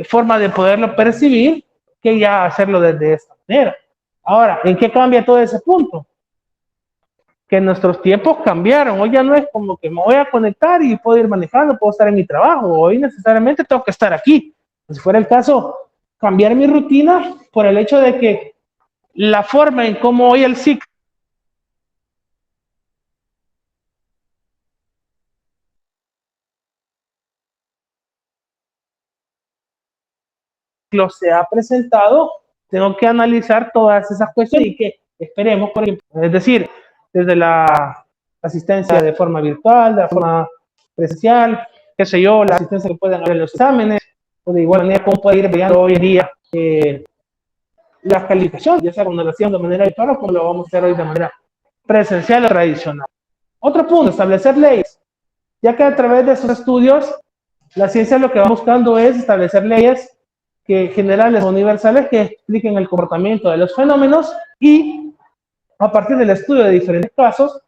forma de poderlo percibir, que ya hacerlo desde esta manera. Ahora, ¿en qué cambia todo ese punto? Que nuestros tiempos cambiaron. Hoy ya no es como que me voy a conectar y puedo ir manejando, puedo estar en mi trabajo. Hoy necesariamente tengo que estar aquí. Si fuera el caso, cambiar mi rutina por el hecho de que la forma en cómo hoy el ciclo se ha presentado, tengo que analizar todas esas cuestiones y que esperemos, por ejemplo, es decir, desde la asistencia de forma virtual, de forma presencial, qué sé yo, la asistencia que pueden haber en los exámenes, o de igual manera cómo puede ir viendo hoy en día las calificaciones, ya sea cuando lo hacían de manera virtual o como lo vamos a hacer hoy de manera presencial o tradicional. Otro punto, establecer leyes, ya que a través de esos estudios, la ciencia lo que va buscando es establecer leyes que generales o universales que expliquen el comportamiento de los fenómenos y a partir del estudio de diferentes casos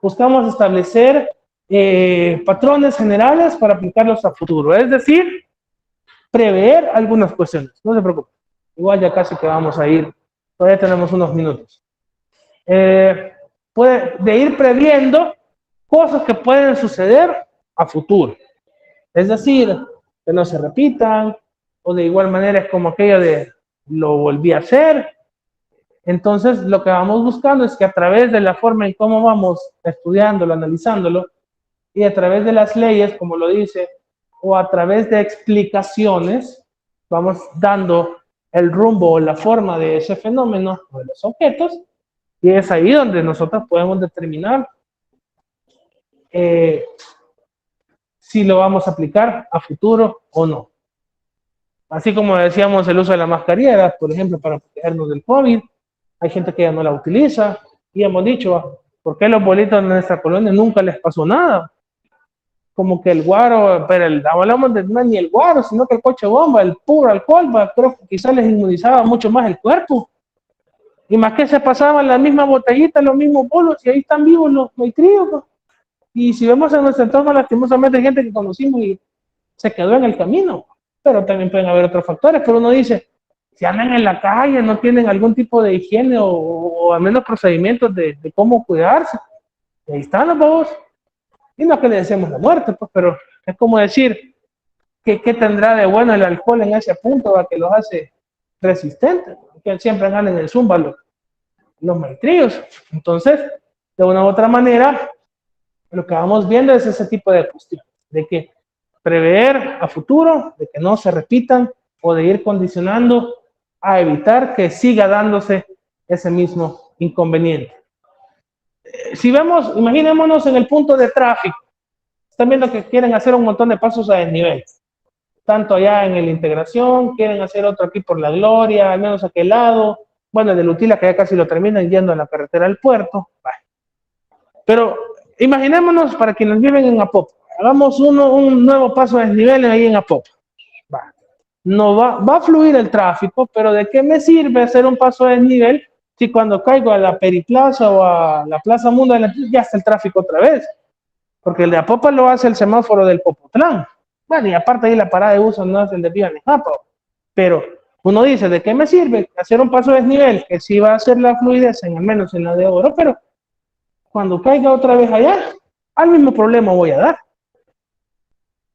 buscamos establecer patrones generales para aplicarlos a futuro, es decir, prever algunas cuestiones. No se preocupen, igual ya casi que vamos a ir, todavía tenemos unos minutos. De ir previendo cosas que pueden suceder a futuro, es decir, que no se repitan, o de igual manera es como aquello de lo volví a hacer. Entonces lo que vamos buscando es que a través de la forma en cómo vamos estudiándolo, analizándolo, y a través de las leyes, como lo dice, o a través de explicaciones, vamos dando el rumbo o la forma de ese fenómeno o de los objetos, y es ahí donde nosotros podemos determinar si lo vamos a aplicar a futuro o no. Así como decíamos, el uso de la mascarilla, por ejemplo, para protegernos del COVID. Hay gente que ya no la utiliza. Y hemos dicho, ¿por qué los bolitos en nuestra colonia nunca les pasó nada? Como que el guaro, pero hablamos de no ni el guaro, sino que el coche bomba, el puro alcohol, creo que quizás les inmunizaba mucho más el cuerpo. Y más que se pasaban la misma botellita, los mismos bolos, y ahí están vivos los críos. Y si vemos en nuestro entorno, lastimosamente hay gente que conocimos y se quedó en el camino. Pero también pueden haber otros factores, pero uno dice, si andan en la calle, no tienen algún tipo de higiene o al menos procedimientos de cómo cuidarse, y ahí están los babos, y no es que le deseemos la muerte, pues, pero es como decir, ¿qué tendrá de bueno el alcohol en ese punto que los hace resistentes? Que siempre ganan en el zumba los maestrillos. Entonces, de una u otra manera, lo que vamos viendo es ese tipo de cuestión, de que prever a futuro, de que no se repitan o de ir condicionando a evitar que siga dándose ese mismo inconveniente. Si vemos, imaginémonos en el punto de tráfico, están viendo que quieren hacer un montón de pasos a desnivel, tanto allá en la integración, quieren hacer otro aquí por la Gloria, al menos aquel lado, bueno, el de Lutila que ya casi lo terminan yendo a la carretera del puerto, pero imaginémonos para quienes viven en Apopa, hagamos un nuevo paso a desnivel ahí en Apopa. No va a fluir el tráfico, pero ¿de qué me sirve hacer un paso a desnivel si cuando caigo a la Periplaza o a la Plaza Mundo ya está el tráfico otra vez? Porque el de Apopa lo hace el semáforo del Popotlán. Bueno, y aparte ahí la parada de bus no es el de Vía Nejapa. Pero uno dice, ¿de qué me sirve hacer un paso a desnivel? Que sí va a hacer la fluidez, al menos en la de Oro, pero cuando caiga otra vez allá, al mismo problema voy a dar.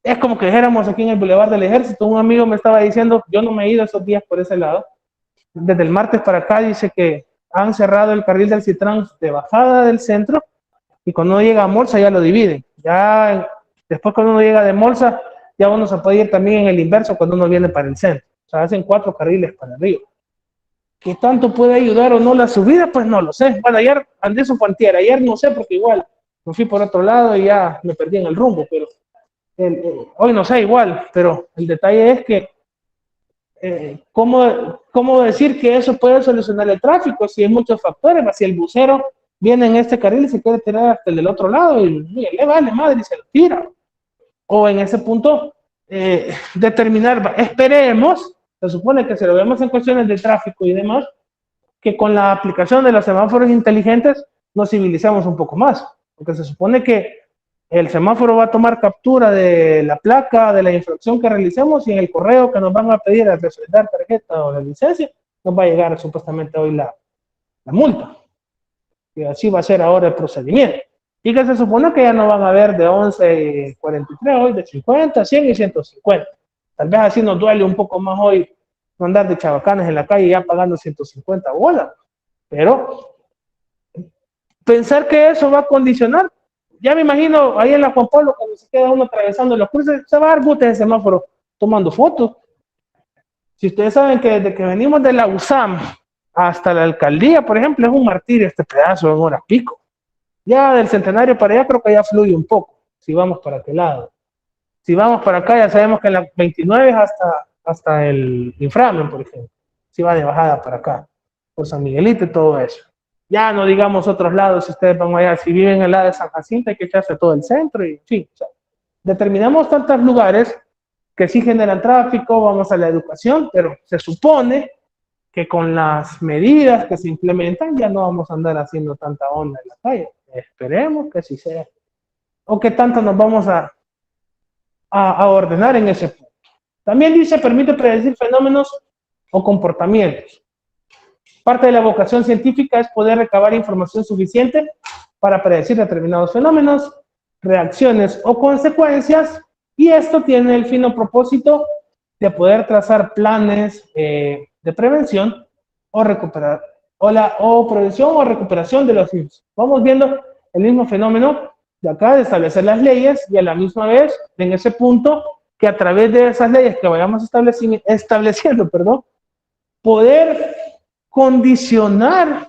Es como que dijéramos aquí en el Boulevard del Ejército, un amigo me estaba diciendo, yo no me he ido esos días por ese lado, desde el martes para acá dice que han cerrado el carril del Citrans de bajada del centro y cuando uno llega a Molsa ya lo dividen. Ya después cuando uno llega de Molsa, ya uno se puede ir también en el inverso cuando uno viene para el centro. O sea, hacen 4 carriles para arriba. ¿Qué tanto puede ayudar o no la subida? Pues no lo sé. Bueno, ayer, antes o antier, ayer no sé porque igual me fui por otro lado y ya me perdí en el rumbo, pero hoy no sé igual, pero el detalle es que ¿cómo decir que eso puede solucionar el tráfico si hay muchos factores? Si el bucero viene en este carril y se quiere tirar hasta el del otro lado y le vale madre y se lo tira. O en ese punto determinar, esperemos, se supone que si lo vemos en cuestiones de tráfico y demás, que con la aplicación de los semáforos inteligentes nos civilizamos un poco más, porque se supone que el semáforo va a tomar captura de la placa, de la infracción que realicemos, y en el correo que nos van a pedir al refrendar tarjeta o la licencia, nos va a llegar supuestamente hoy la multa. Y así va a ser ahora el procedimiento. Y que se supone que ya no van a haber de 11.43 hoy, de 50, 100 y 150. Tal vez así nos duele un poco más hoy no andar de chavacanes en la calle ya pagando 150 bolas. Pero pensar que eso va a condicionar, ya me imagino ahí en la Juan Pablo, cuando se queda uno atravesando los cruces, se va a dar botes de semáforo tomando fotos. Si ustedes saben que desde que venimos de la USAM hasta la alcaldía, por ejemplo, es un martirio este pedazo en hora pico. Ya del Centenario para allá creo que ya fluye un poco, si vamos para aquel lado. Si vamos para acá ya sabemos que en la 29 es hasta el Inframen, por ejemplo. Si va de bajada para acá, por San Miguelito y todo eso. Ya no digamos otros lados, si ustedes van allá, si viven en el lado de San Jacinto hay que echarse todo el centro y en fin. O sea, determinamos tantos lugares que sí generan tráfico, vamos a la educación, pero se supone que con las medidas que se implementan ya no vamos a andar haciendo tanta onda en la calle. Esperemos que sí sea. O que tanto nos vamos a ordenar en ese punto. También dice, permite predecir fenómenos o comportamientos. Parte de la vocación científica es poder recabar información suficiente para predecir determinados fenómenos, reacciones o consecuencias, y esto tiene el fino propósito de poder trazar planes de prevención o prevención o recuperación de los mismos. Vamos viendo el mismo fenómeno de acá, de establecer las leyes, y a la misma vez, en ese punto, que a través de esas leyes que vayamos estableciendo, poder condicionar,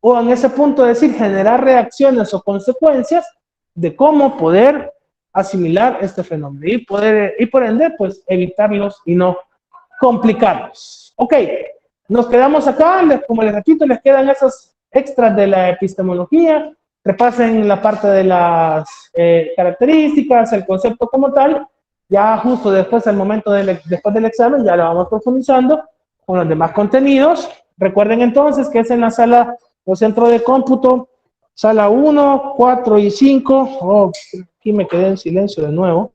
o en ese punto decir, generar reacciones o consecuencias de cómo poder asimilar este fenómeno y por ende, pues, evitarlos y no complicarlos. Ok, nos quedamos acá, como les repito, les quedan esos extras de la epistemología, repasen la parte de las características, el concepto como tal, ya justo después, al momento después del examen, ya lo vamos profundizando con los demás contenidos. Recuerden entonces que es en la sala o centro de cómputo, sala 1, 4 y 5. Oh, aquí me quedé en silencio de nuevo.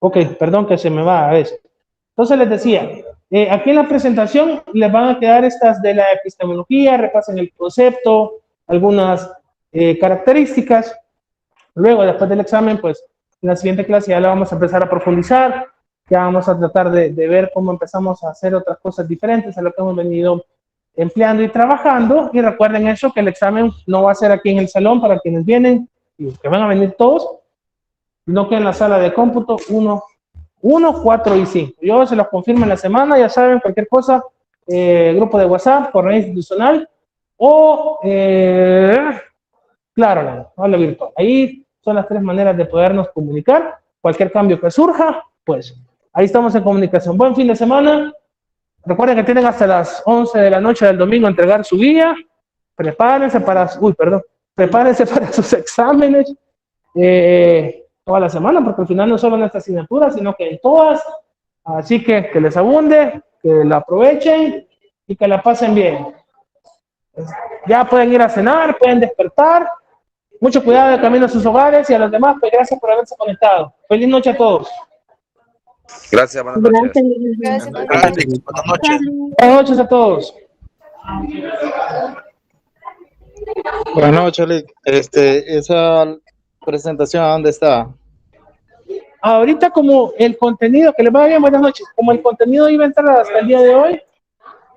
Ok, perdón que se me va a veces. Entonces les decía, aquí en la presentación les van a quedar estas de la epistemología, repasen el concepto, algunas características. Luego, después del examen, pues en la siguiente clase ya la vamos a empezar a profundizar, ya vamos a tratar de ver cómo empezamos a hacer otras cosas diferentes a lo que hemos venido empleando y trabajando. Y recuerden eso, que el examen no va a ser aquí en el salón para quienes vienen y que van a venir todos, sino que en la sala de cómputo 1, 4 y 5. Yo se los confirmo en la semana, ya saben, cualquier cosa, grupo de WhatsApp, correo institucional o, claro, habla virtual. Ahí son las 3 maneras de podernos comunicar. Cualquier cambio que surja, pues ahí estamos en comunicación. Buen fin de semana. Recuerden que tienen hasta las 11 de la noche del domingo a entregar su guía. Prepárense para sus exámenes. Toda la semana, porque al final no solo en esta asignatura, sino que en todas. Así que les abunde, que la aprovechen y que la pasen bien. Ya pueden ir a cenar, pueden despertar. Mucho cuidado de camino a sus hogares, y a los demás, pues gracias por haberse conectado. Feliz noche a todos. Gracias, buenas noches. Gracias. Buenas noches. Buenas noches a todos. Buenas noches, Lick. Esa presentación, ¿a dónde está? Ahorita, como el contenido, que les vaya bien, buenas noches, como el contenido iba a entrar hasta el día de hoy,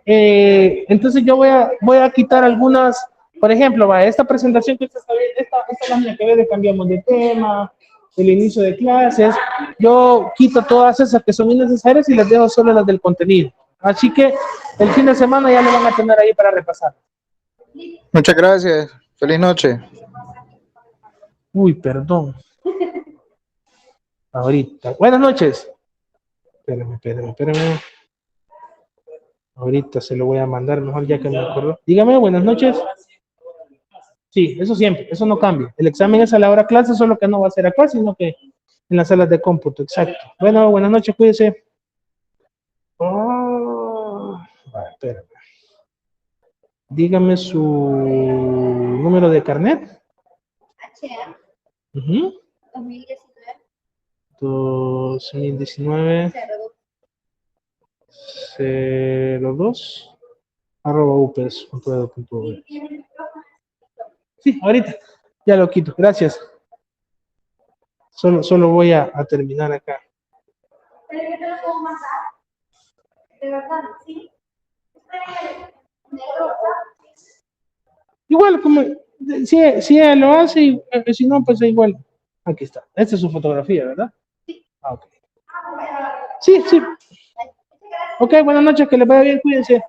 entonces yo voy a quitar algunas Por ejemplo, va, esta presentación que usted está viendo, esta lámina que ve de cambiamos de tema, el inicio de clases, yo quito todas esas que son innecesarias y les dejo solo las del contenido. Así que el fin de semana ya lo van a tener ahí para repasar. Muchas gracias. Feliz noche. Uy, perdón. Ahorita. Buenas noches. Espérame. Ahorita se lo voy a mandar, mejor ya que me acuerdo. Dígame, buenas noches. Sí, eso siempre, eso no cambia. El examen es a la hora clase, solo que no va a ser acá, sino que en las salas de cómputo, exacto. Bueno, buenas noches, cuídese. Espérame. Dígame su número de carnet. HA 2019 02 @upes.edu.es. Sí, ahorita ya lo quito, gracias. Solo voy a terminar acá. Igual, como si ella lo hace, y si no, pues igual. Aquí está. Esta es su fotografía, ¿verdad? Ah, ok. Sí. Ok, buenas noches, que les vaya bien, cuídense.